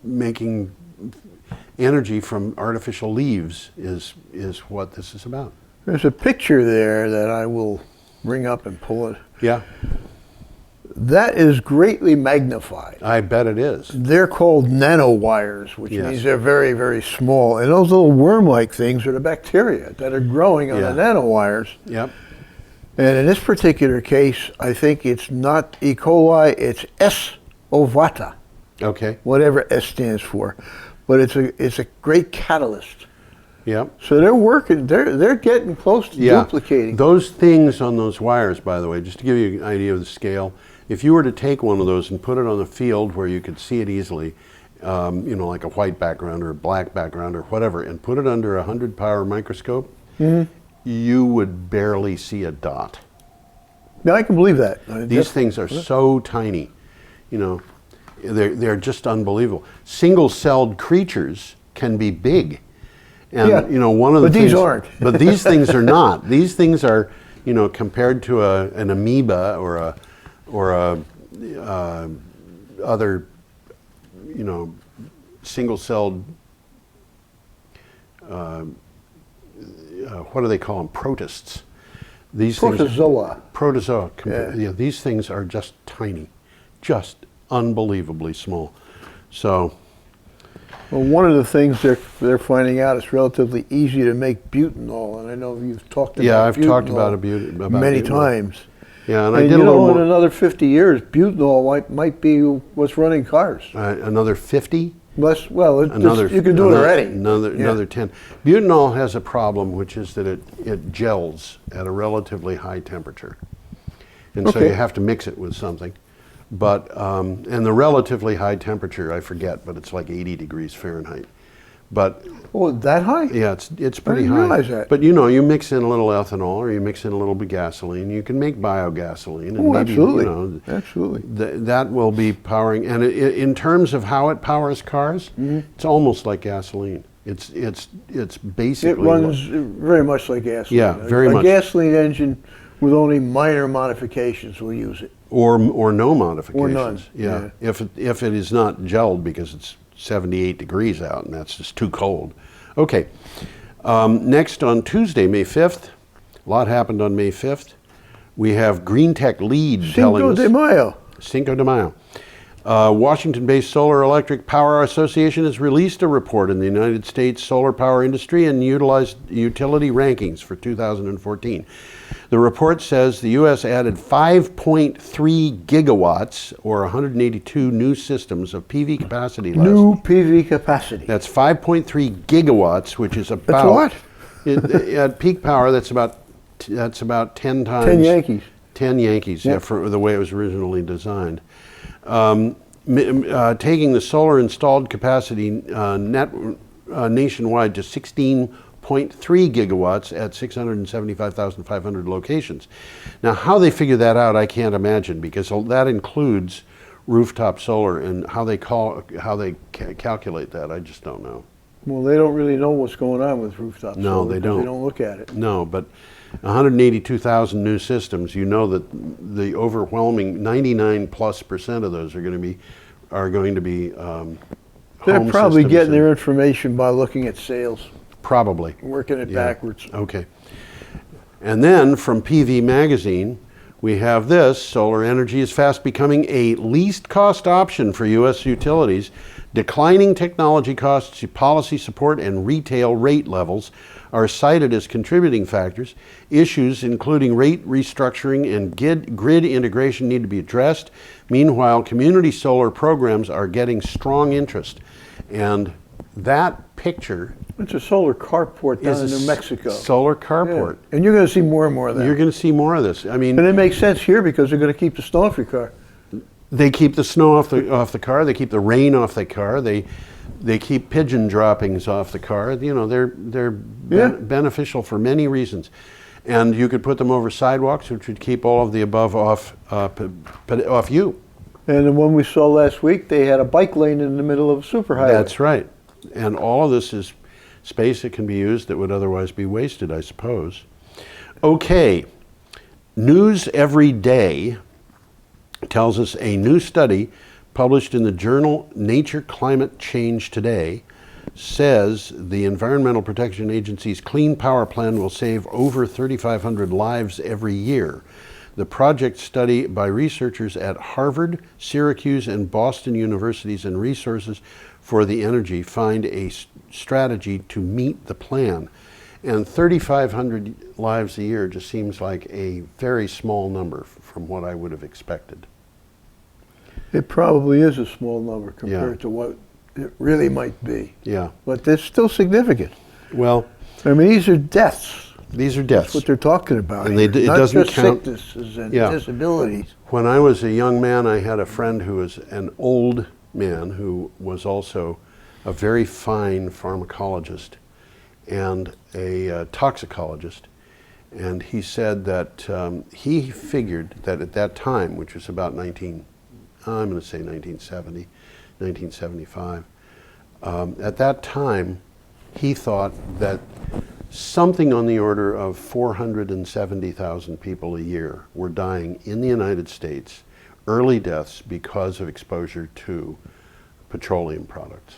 making energy from artificial leaves is what this is about. There's a picture there that I will bring up and pull it. Yeah. That is greatly magnified. I bet it is. They're called nanowires, which Yes. means they're very, very small. And those little worm-like things are the bacteria that are growing on the nanowires. Yep. And in this particular case, I think it's not E. coli, it's S. ovata, Okay. whatever S stands for. But it's a great catalyst. Yeah. So they're working, they're getting close to duplicating. Those things on those wires, by the way, just to give you an idea of the scale, if you were to take one of those and put it on a field where you could see it easily, like a white background or a black background or whatever, and put it under a 100-power microscope, you would barely see a dot. Now I can believe that. These things are so tiny, they're just unbelievable. Single-celled creatures can be big. And one of the but things, these aren't. But these things are not. These things are, compared to an amoeba or a other, single-celled. What do they call them? Protists. These Protozoa. Protozoa. These things are just tiny, just unbelievably small. So. Well, one of the things they're finding out is relatively easy to make butanol, and I know you've talked about I've butanol talked about many butanol. times. Yeah, and I did a little more. In another 50 years, butanol might be what's running cars. Another 50? You can do it already. Another 10. Butanol has a problem, which is that it gels at a relatively high temperature. And so you have to mix it with something. But, and the relatively high temperature, I forget, but it's like 80 degrees Fahrenheit. But that high? Yeah, it's pretty high. I didn't realize that. But you mix in a little ethanol, or you mix in a little bit of gasoline, you can make biogasoline. And maybe, absolutely. Absolutely. That will be powering. And in terms of how it powers cars, it's almost like gasoline. It's basically. It runs very much like gasoline. Yeah, very much. A gasoline engine with only minor modifications will use it. Or no modifications. Or none. Yeah. If it is not gelled because it's 78 degrees out and that's just too cold. Okay. Next on Tuesday, May 5th, a lot happened on May 5th. We have Green Tech Lead telling us. Cinco de Mayo. Washington-based Solar Electric Power Association has released a report in the United States solar power industry and utility rankings for 2014. The report says the U.S. added 5.3 gigawatts, or 182 new systems of PV capacity last year. New PV capacity. That's 5.3 gigawatts, which is about... That's what? At peak power, that's about 10 times... 10 Yankees. 10 Yankees, Yep. for the way it was originally designed. Taking the solar installed capacity nationwide to 16.3 gigawatts at 675,500 locations. Now, how they figure that out, I can't imagine, because that includes rooftop solar, and how they calculate that, I just don't know. Well, they don't really know what's going on with rooftop solar. No, they don't. They don't look at it. No, but 182,000 new systems, that the overwhelming 99+% of those are going to be They're probably getting their information by looking at sales. Probably. Working it backwards. Okay. And then from PV Magazine, we have this: solar energy is fast becoming a least cost option for U.S. utilities. Declining technology costs, policy support, and retail rate levels are cited as contributing factors. Issues including rate restructuring and grid integration need to be addressed. Meanwhile, community solar programs are getting strong interest. And that picture... It's a solar carport down in New Mexico. Solar carport. Yeah. And you're going to see more and more of that. You're going to see more of this. And it makes sense here because they're going to keep the snow off your car. They keep the snow off the car. They keep the rain off the car. They keep pigeon droppings off the car. They're beneficial for many reasons. And you could put them over sidewalks, which would keep all of the above off you. And the one we saw last week, they had a bike lane in the middle of a superhighway. That's right. And all of this is space that can be used that would otherwise be wasted, I suppose. Okay. News Every Day tells us a new study published in the journal Nature Climate Change Today says the Environmental Protection Agency's Clean Power Plan will save over 3,500 lives every year. The project study by researchers at Harvard, Syracuse, and Boston universities and Resources for the Energy find a strategy to meet the plan. And 3,500 lives a year just seems like a very small number from what I would have expected. It probably is a small number compared Yeah. to what it really might be. Yeah. But it's still significant. Well, I mean, these are deaths. these are deaths. That's what they're talking about. And here. it Not doesn't just count- sicknesses and Yeah. disabilities. When I was a young man, I had a friend who was an old man who was also a very fine pharmacologist and a toxicologist. And he said that he figured that at that time, which was about 1975, at that time, he thought that something on the order of 470,000 people a year were dying in the United States, early deaths because of exposure to petroleum products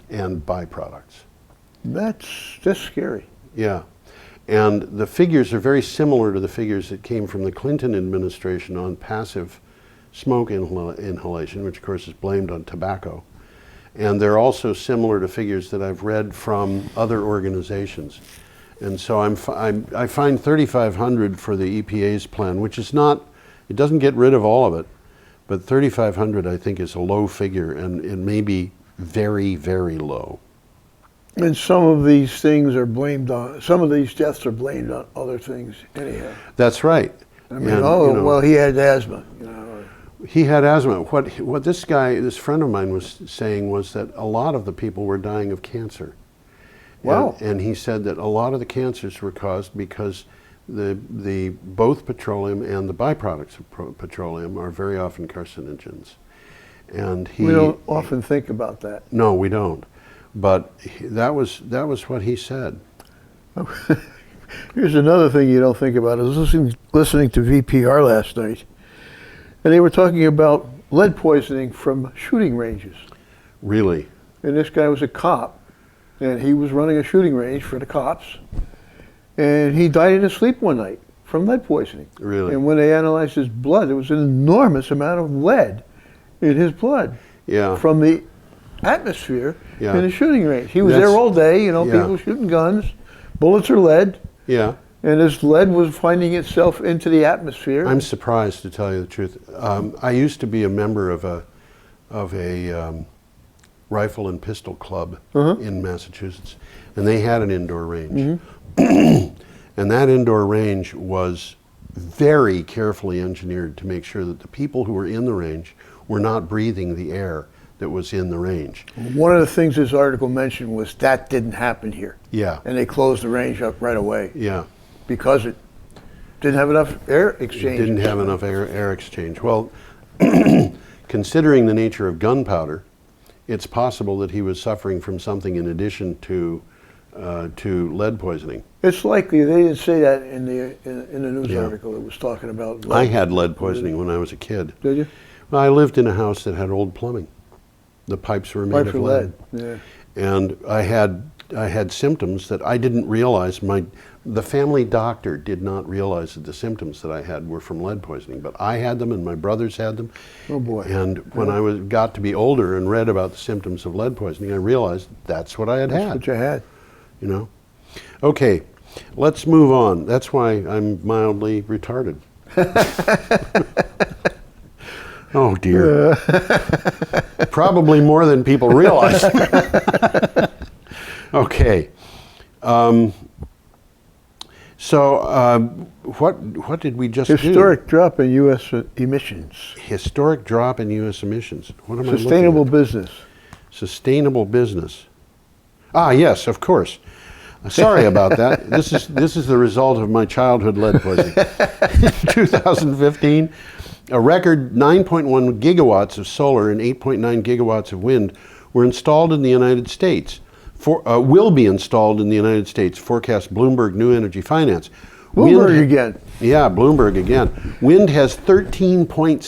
and byproducts. That's scary. Yeah. And the figures are very similar to the figures that came from the Clinton administration on passive smoke inhalation, which of course is blamed on tobacco. And they're also similar to figures that I've read from other organizations. And so I find 3,500 for the EPA's plan, which is not, it doesn't get rid of all of it, but 3,500 I think is a low figure, and it may be very, very low. And some of these things are blamed on, some of these deaths are blamed on other things anyhow. That's right. I mean, And, well, he had asthma. You know. He had asthma. What this friend of mine was saying was that a lot of the people were dying of cancer. Wow. And he said that a lot of the cancers were caused because both petroleum and the byproducts of petroleum are very often carcinogens. And We don't often think about that. No, we don't. But that was what he said. Here's another thing you don't think about. I was listening to VPR last night, and they were talking about lead poisoning from shooting ranges. Really? And this guy was a cop, and he was running a shooting range for the cops, and he died in his sleep one night from lead poisoning. Really? And when they analyzed his blood, there was an enormous amount of lead in his blood. Yeah. From the atmosphere Yeah. in the shooting range. He was That's- there all day, you know, yeah. people shooting guns, bullets are lead, Yeah. and this lead was finding itself into the atmosphere. I'm surprised, to tell you the truth. I used to be a member of a rifle and pistol club in Massachusetts, and they had an indoor range. And that indoor range was very carefully engineered to make sure that the people who were in the range were not breathing the air that was in the range. One of the things this article mentioned was that didn't happen here. Yeah. And they closed the range up right away Yeah. because it didn't have enough air exchange. Didn't have enough air exchange. Well, considering the nature of gunpowder, it's possible that he was suffering from something in addition to lead poisoning. It's likely they didn't say that in the news Yeah. article that was talking about lead. I had lead poisoning when I was a kid. Did you? Well, I lived in a house that had old plumbing. The pipes were made Pipes of of lead. Yeah. And I had symptoms that I didn't realize. The family doctor did not realize that the symptoms that I had were from lead poisoning, but I had them and my brothers had them. Oh boy. And when I got to be older and read about the symptoms of lead poisoning, I realized that's what I had That's had. what you had. You know? Okay, let's move on. That's why I'm mildly retarded. Oh dear. Probably more than people realize. Okay. What did we just do? Historic drop in U.S. emissions. Historic drop in U.S. emissions. What am I looking Sustainable at? business. Sustainable business. Ah, yes, of course. Sorry about that. This is the result of my childhood lead poisoning. In 2015, a record 9.1 gigawatts of solar and 8.9 gigawatts of wind were installed in the United States. Will be installed in the United States, forecast Bloomberg New Energy Finance. Bloomberg again. Yeah, Bloomberg again. Wind has 13.6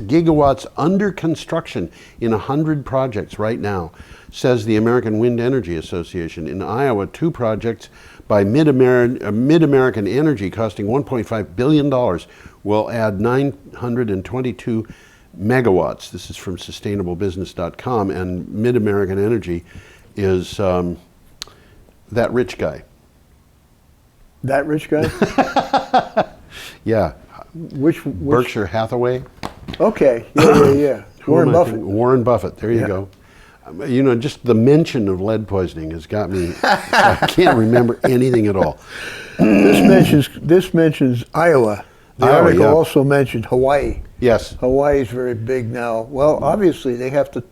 gigawatts under construction in 100 projects right now, says the American Wind Energy Association. In Iowa, 2 projects by Mid-American Energy costing $1.5 billion will add 922 megawatts. This is from sustainablebusiness.com, and Mid-American Energy is that rich guy. That rich guy? Yeah, Which Berkshire Hathaway. Okay, yeah. Who Warren am I Buffett. thinking? Warren Buffett. There you Yeah. go. You know, just the mention of lead poisoning has got me. I can't remember anything at all. This mentions Iowa. The Iowa, article yeah. also mentioned Hawaii. Yes. Hawaii is very big now. Well, obviously they have to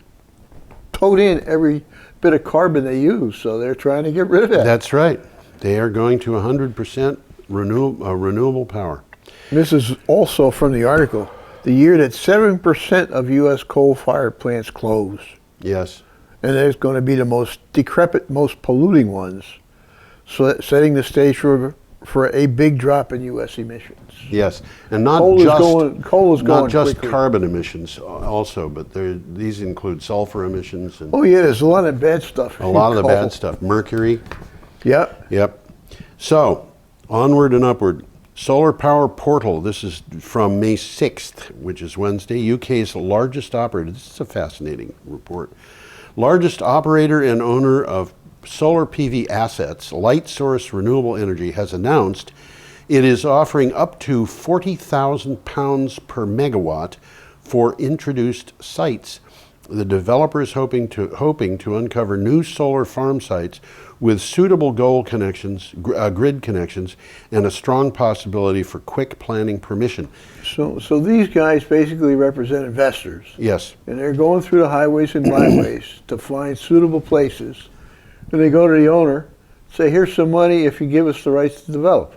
tote in every bit of carbon they use, so they're trying to get rid of that. That's right. They are going to 100% renewable power. This is also from the article. The year that 7% of U.S. coal-fired plants close, Yes. and there's going to be the most decrepit, most polluting ones, so setting the stage for a big drop in U.S. emissions. Yes, and not Coal is not going just quickly. carbon emissions also, but these include sulfur emissions and Oh yeah, there's a lot of bad stuff. a lot of the Coal. bad stuff. Mercury. Yep. Yep. So, onward and upward. Solar Power Portal. This is from May 6th, which is Wednesday. UK's largest operator. This is a fascinating report. Largest operator and owner of solar PV assets, Light Source Renewable Energy, has announced it is offering up to £40,000 per megawatt for introduced sites. The developer is hoping to uncover new solar farm sites with suitable grid connections, and a strong possibility for quick planning permission. So these guys basically represent investors, Yes. and they're going through the highways and byways to find suitable places. And they go to the owner, say, "Here's some money if you give us the rights to develop."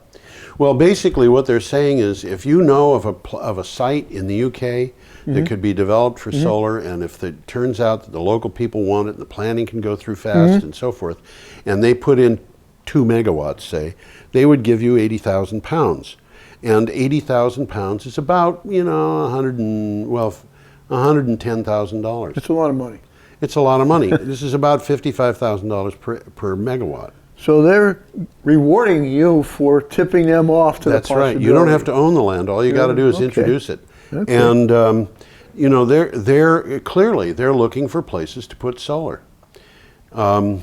Well, basically what they're saying is if you know of a site in the UK that could be developed for solar, and if it turns out that the local people want it, the planning can go through fast and so forth, and they put in 2 megawatts, say, they would give you £80,000. And £80,000 is about, $110,000. It's a lot of money. It's a lot of money. This is about $55,000 per megawatt. So they're rewarding you for tipping them off to That's the right. possibility. You don't have to own the land. All you got to do is Okay. introduce it. Okay. And they're clearly they're looking for places to put solar. And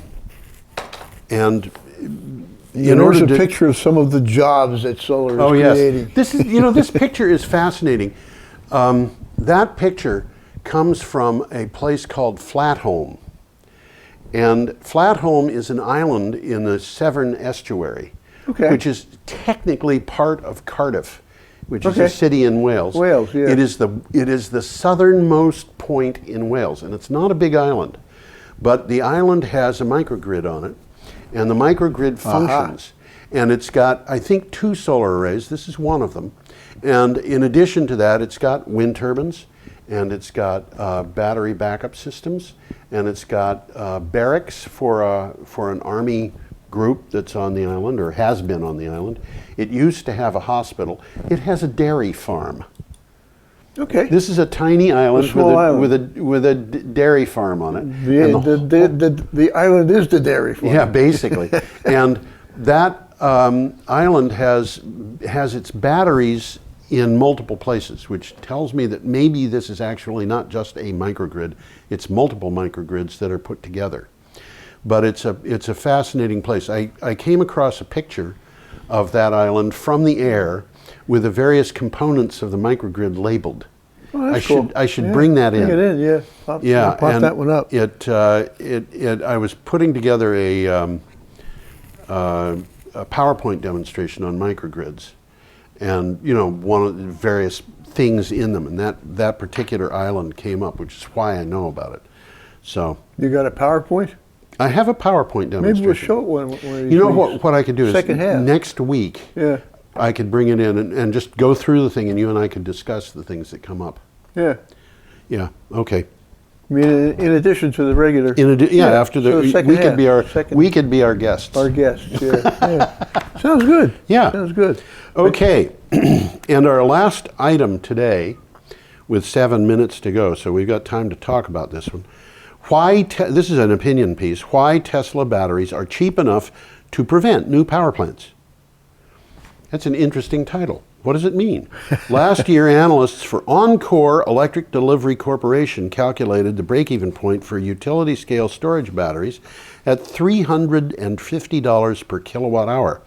There's a picture of some of the jobs that solar is creating. Yes, this is this picture is fascinating. That picture comes from a place called Flatholme. And Flatholme is an island in the Severn Estuary, Okay. which is technically part of Cardiff, which is Okay. a city in Wales. Wales, yeah. It is the southernmost point in Wales, and it's not a big island, but the island has a microgrid on it, and the microgrid functions. And it's got, I think, 2 solar arrays. This is one of them. And in addition to that, it's got wind turbines, and it's got battery backup systems, and it's got barracks for an army group that's on the island, or has been on the island. It used to have a hospital. It has a dairy farm. Okay. This is a tiny island, small island. with a dairy farm on it. The island is the dairy farm. Yeah, basically. And that island has its batteries in multiple places, which tells me that maybe this is actually not just a microgrid, it's multiple microgrids that are put together. But it's a fascinating place. I came across a picture of that island from the air with the various components of the microgrid labeled. Oh, that's cool. I should bring that in. Bring it in, yeah. I'll pop and that one up. I was putting together a PowerPoint demonstration on microgrids, and one of the various things in them, and that particular island came up, which is why I know about it. So You got a PowerPoint? I have a PowerPoint demonstration. Maybe we'll show it one of these You know weeks. what I could do is Second half. next week. Yeah. I could bring it in and just go through the thing, and you and I could discuss the things that come up. Yeah. Yeah. Okay. I mean, in addition to the regular. After so the second we could half, be our second- we could be our guests. Our guests, yeah. Sounds good. Yeah. Sounds good. Okay. And our last item today, with 7 minutes to go, so we've got time to talk about this one. This is an opinion piece. Why Tesla batteries are cheap enough to prevent new power plants. That's an interesting title. What does it mean? Last year, analysts for Encore Electric Delivery Corporation calculated the break-even point for utility-scale storage batteries at $350 per kilowatt hour.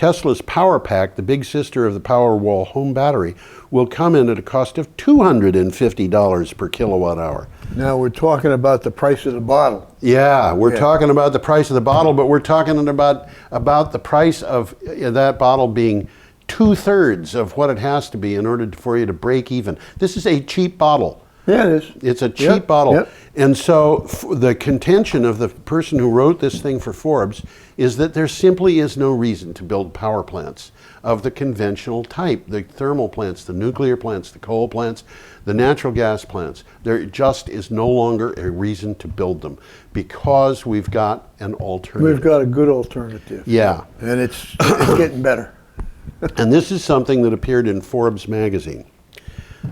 Tesla's Power Pack, the big sister of the Powerwall home battery, will come in at a cost of $250 per kilowatt hour. Now we're talking about the price of the bottle. Yeah, we're talking about the price of the bottle, but we're talking about the price of that bottle being 2/3 of what it has to be in order for you to break even. This is a cheap bottle. Yeah, it is. It's a cheap bottle. Yep. And so the contention of the person who wrote this thing for Forbes is that there simply is no reason to build power plants of the conventional type, the thermal plants, the nuclear plants, the coal plants, the natural gas plants. There just is no longer a reason to build them because we've got an alternative. We've got a good alternative. Yeah. And it's getting better. And this is something that appeared in Forbes magazine.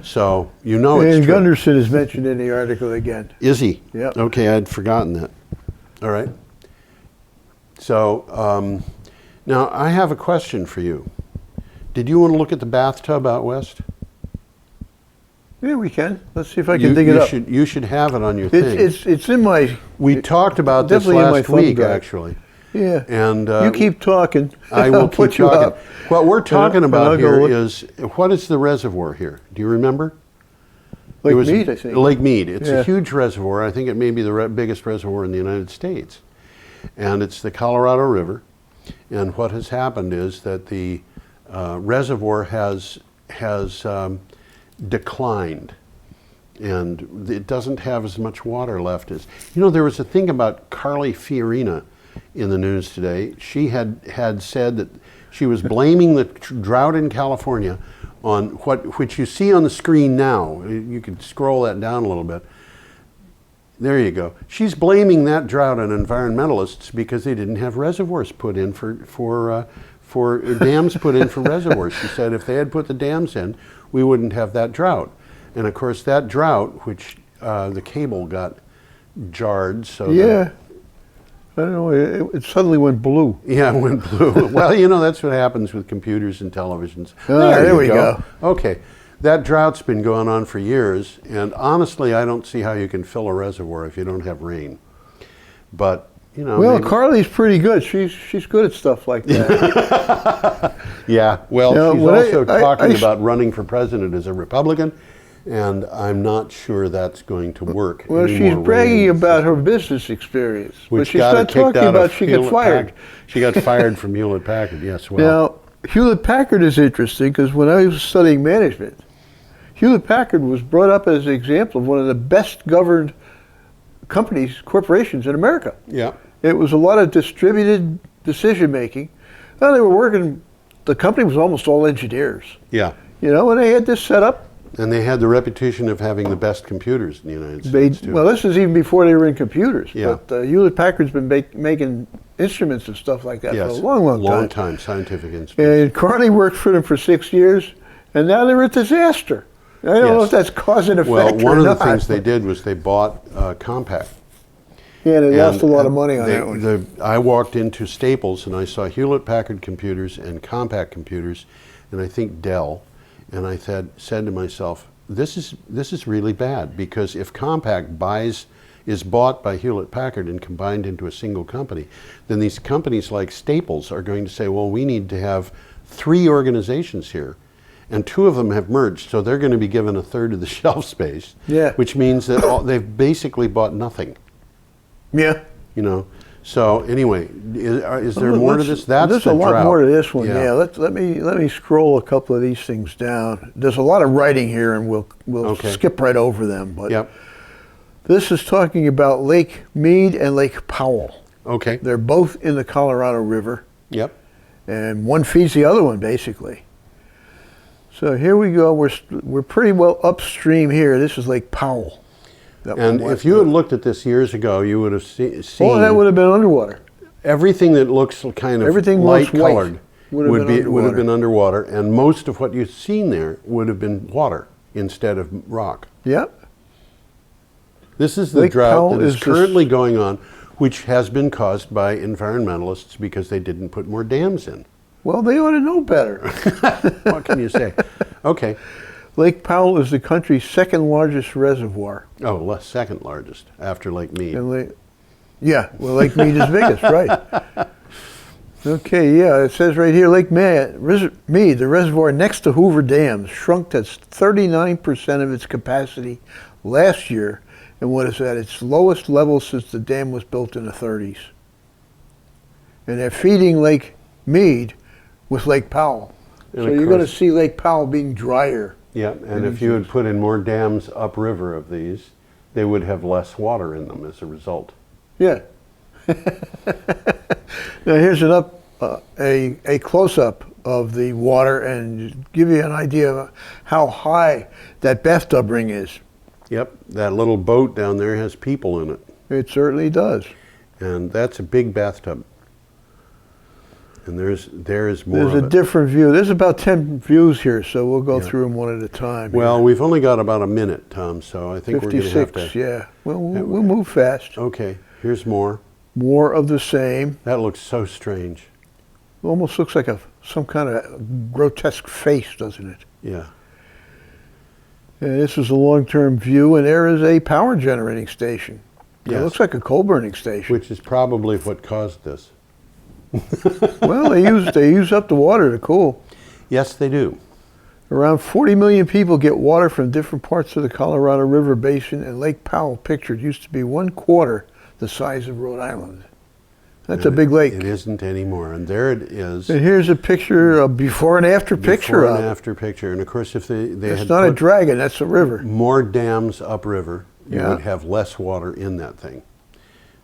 So, you know it's And true. Gundersen is mentioned in the article again. Is he? Yep. Okay, I'd forgotten that. All right. So, now I have a question for you. Did you want to look at the bathtub out west? Yeah, we can. Let's see if I can dig it up. You should have it on your thing. It's in my... We talked about this definitely in my last thumb week, drive. actually. Yeah. And you keep talking. I will I'll keep put you talking. up. What we're talking And I'll about go here look. is, what is the reservoir here? Do you remember? Lake It was Mead, I think. Lake Mead. It's Yeah. a huge reservoir. I think it may be the biggest reservoir in the United States. And it's the Colorado River. And what has happened is that the reservoir has declined. And it doesn't have as much water left as... You know, there was a thing about Carly Fiorina in the news today. She had said that she was blaming the drought in California on which you see on the screen now. You can scroll that down a little bit. There you go. She's blaming that drought on environmentalists because they didn't have reservoirs put in for dams put in for reservoirs. She said if they had put the dams in, we wouldn't have that drought. And of course that drought, which the cable got jarred, so Yeah. I don't know. It suddenly went blue. yeah, it went blue. Well, you know, that's what happens with computers and televisions. There we go. Okay. That drought's been going on for years, and honestly, I don't see how you can fill a reservoir if you don't have rain. But, you know... Well, maybe... Carly's pretty good. She's good at stuff like that. Yeah, well, You know, she's when also I talking about running for president as a Republican, and I'm not sure that's going to work. Well, Any she's more bragging rain. about her business experience, but Which she's got her not kicked talking out about of she got fired. She got fired from Hewlett Packard, yes. Well, Now, Hewlett Packard is interesting because when I was studying management, Hewlett Packard was brought up as an example of one of the best governed companies, corporations in America. yeah. It was a lot of distributed decision making. Well, they were working, the company was almost all engineers, Yeah. you know, and they had this set up. And they had the reputation of having the best computers in the United States, too. Well, this is even before they were in computers. Yeah. But Hewlett Packard's been making instruments and stuff like that for a long time. Scientific instruments. And Carney worked for them for 6 years, and now they're a disaster. I don't know if that's cause and effect Well, one or of the not. things they did was they bought Compaq. Yeah, they lost a lot of And money on that one. I walked into Staples and I saw Hewlett Packard computers and Compaq computers, and I think Dell, and I said to myself, this is really bad, because if Compaq is bought by Hewlett Packard and combined into a single company, then these companies like Staples are going to say, well, we need to have 3 organizations here, and 2 of them have merged, so they're going to be given a third of the shelf space. Yeah. Which means that they've basically bought nothing. Yeah. You know. So anyway, is there more to this? That's There's the a lot drought. more to this one. Yeah. Yeah. Let me scroll a couple of these things down. There's a lot of writing here, and we'll Okay. skip right over them. But Yep. this is talking about Lake Mead and Lake Powell. Okay. They're both in the Colorado River, Yep. and one feeds the other one basically. So here we go. We're pretty well upstream here. This is Lake Powell. That And one if you had looked at this years ago, you would have seen oh, that would have been underwater. everything that looks kind of Everything light looks white colored would have been underwater, and most of what you've seen there would have been water instead of rock. Yep. This is the Lake drought Powell that is is currently going on, which has been caused by environmentalists because they didn't put more dams in. Well, they ought to know better. What can you say? Okay. Lake Powell is the country's second largest reservoir. Oh, second largest after Lake Mead. And Lake Mead is biggest, right? Okay, yeah, it says right here, Lake Mead, the reservoir next to Hoover Dam, shrunk to 39% of its capacity last year, and what is at its lowest level since the dam was built in the 30s. And they're feeding Lake Mead with Lake Powell. And so you're going to see Lake Powell being drier. Yeah, and if you had put in more dams upriver of these, they would have less water in them as a result. Yeah. Now here's a close-up of the water and give you an idea of how high that bathtub ring is. Yep, that little boat down there has people in it. It certainly does. And that's a big bathtub. And there is more There's of a it. different view. There's about 10 views here, so we'll go through them one at a time. Well, we've only got about a minute, Tom, so I think 56, we're going to have to... yeah. We'll move fast. Okay, here's more. More of the same. That looks so strange. Almost looks like some kind of grotesque face, doesn't it? Yeah. And this is a long-term view, and there is a power generating station. Yes. It looks like a coal burning station. Which is probably what caused this. Well, they use up the water to cool. Yes, they do. Around 40 million people get water from different parts of the Colorado River Basin, and Lake Powell, pictured, used to be 1/4 the size of Rhode Island. That's a big lake. It isn't anymore, and there it is. And here's a picture, a before and after picture Before of and it. after picture. And of course, if they It's had not a put dragon, that's a river. more dams upriver, you Yeah. would have less water in that thing.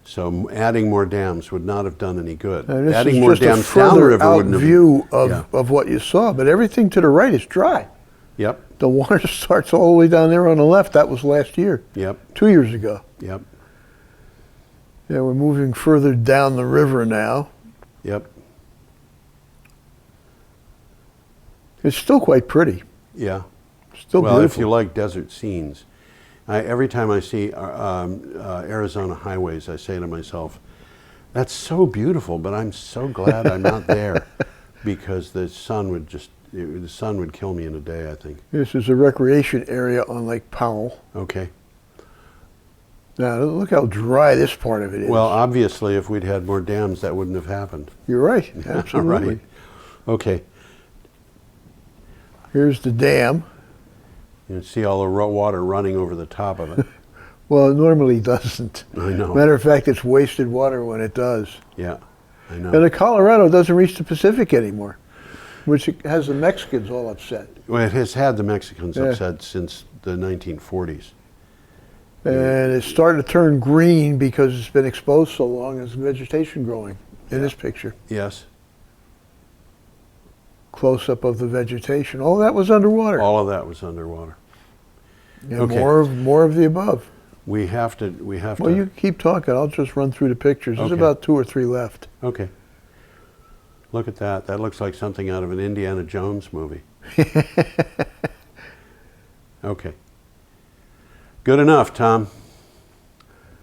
So adding more dams would not have done any good. And this Adding is more just a dams further downriver out wouldn't have... view of, Yeah. of what you saw, but everything to the right is dry. Yep, The water starts all the way down there on the left. That was last year, yep, 2 years ago. yep, Yeah, we're moving further down the river now. yep. It's still quite pretty. Yeah. Still Well, if beautiful. you like desert scenes, every time I see Arizona highways, I say to myself, that's so beautiful, but I'm so glad I'm not there, because the sun would kill me in a day, I think. This is a recreation area on Lake Powell. Okay. Now, look how dry this part of it is. Well, obviously, if we'd had more dams, that wouldn't have happened. You're right, absolutely. Right. Okay. Here's the dam. You can see all the water running over the top of it. Well, it normally doesn't. I know. Matter of fact, it's wasted water when it does. Yeah, I know. And the Colorado doesn't reach the Pacific anymore, which has the Mexicans all upset. Well, it has had the Mexicans Yeah. upset since the 1940s. And it's starting to turn green because it's been exposed so long as vegetation growing in this picture. Yes. Close-up of the vegetation. All that was underwater. All of that was underwater. And Okay. more of the above. We have to. Well, you keep talking. I'll just run through the pictures. There's Okay. about 2 or 3 left. Okay. Look at that. That looks like something out of an Indiana Jones movie. Okay. Good enough, Tom.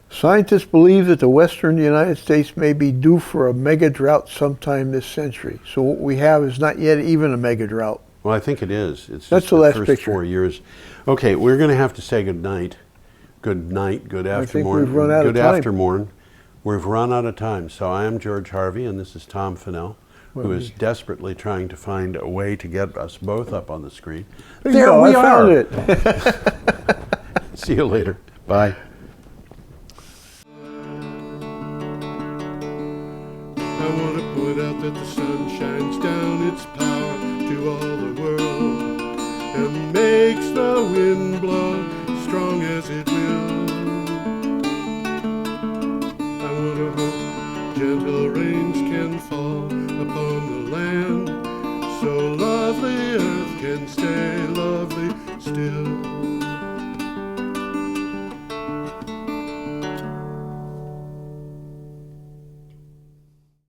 Scientists believe that the western United States may be due for a mega drought sometime this century. So what we have is not yet even a mega drought. Well, I think it is. It's That's just the last first picture. 4 years. Okay, we're going to have to say good night. Good night, good afternoon. I think we've run out of good time. afternoon. We've run out of time. So I am George Harvey, and this is Tom Fennell, who is desperately trying to find a way to get us both up on the screen. There we I are. found it. See you later. Bye. I want to point out that the sun shines down its power to all the world and makes the wind blow strong as it will. I want to hope gentle rains can fall upon the land so lovely earth can stay lovely still.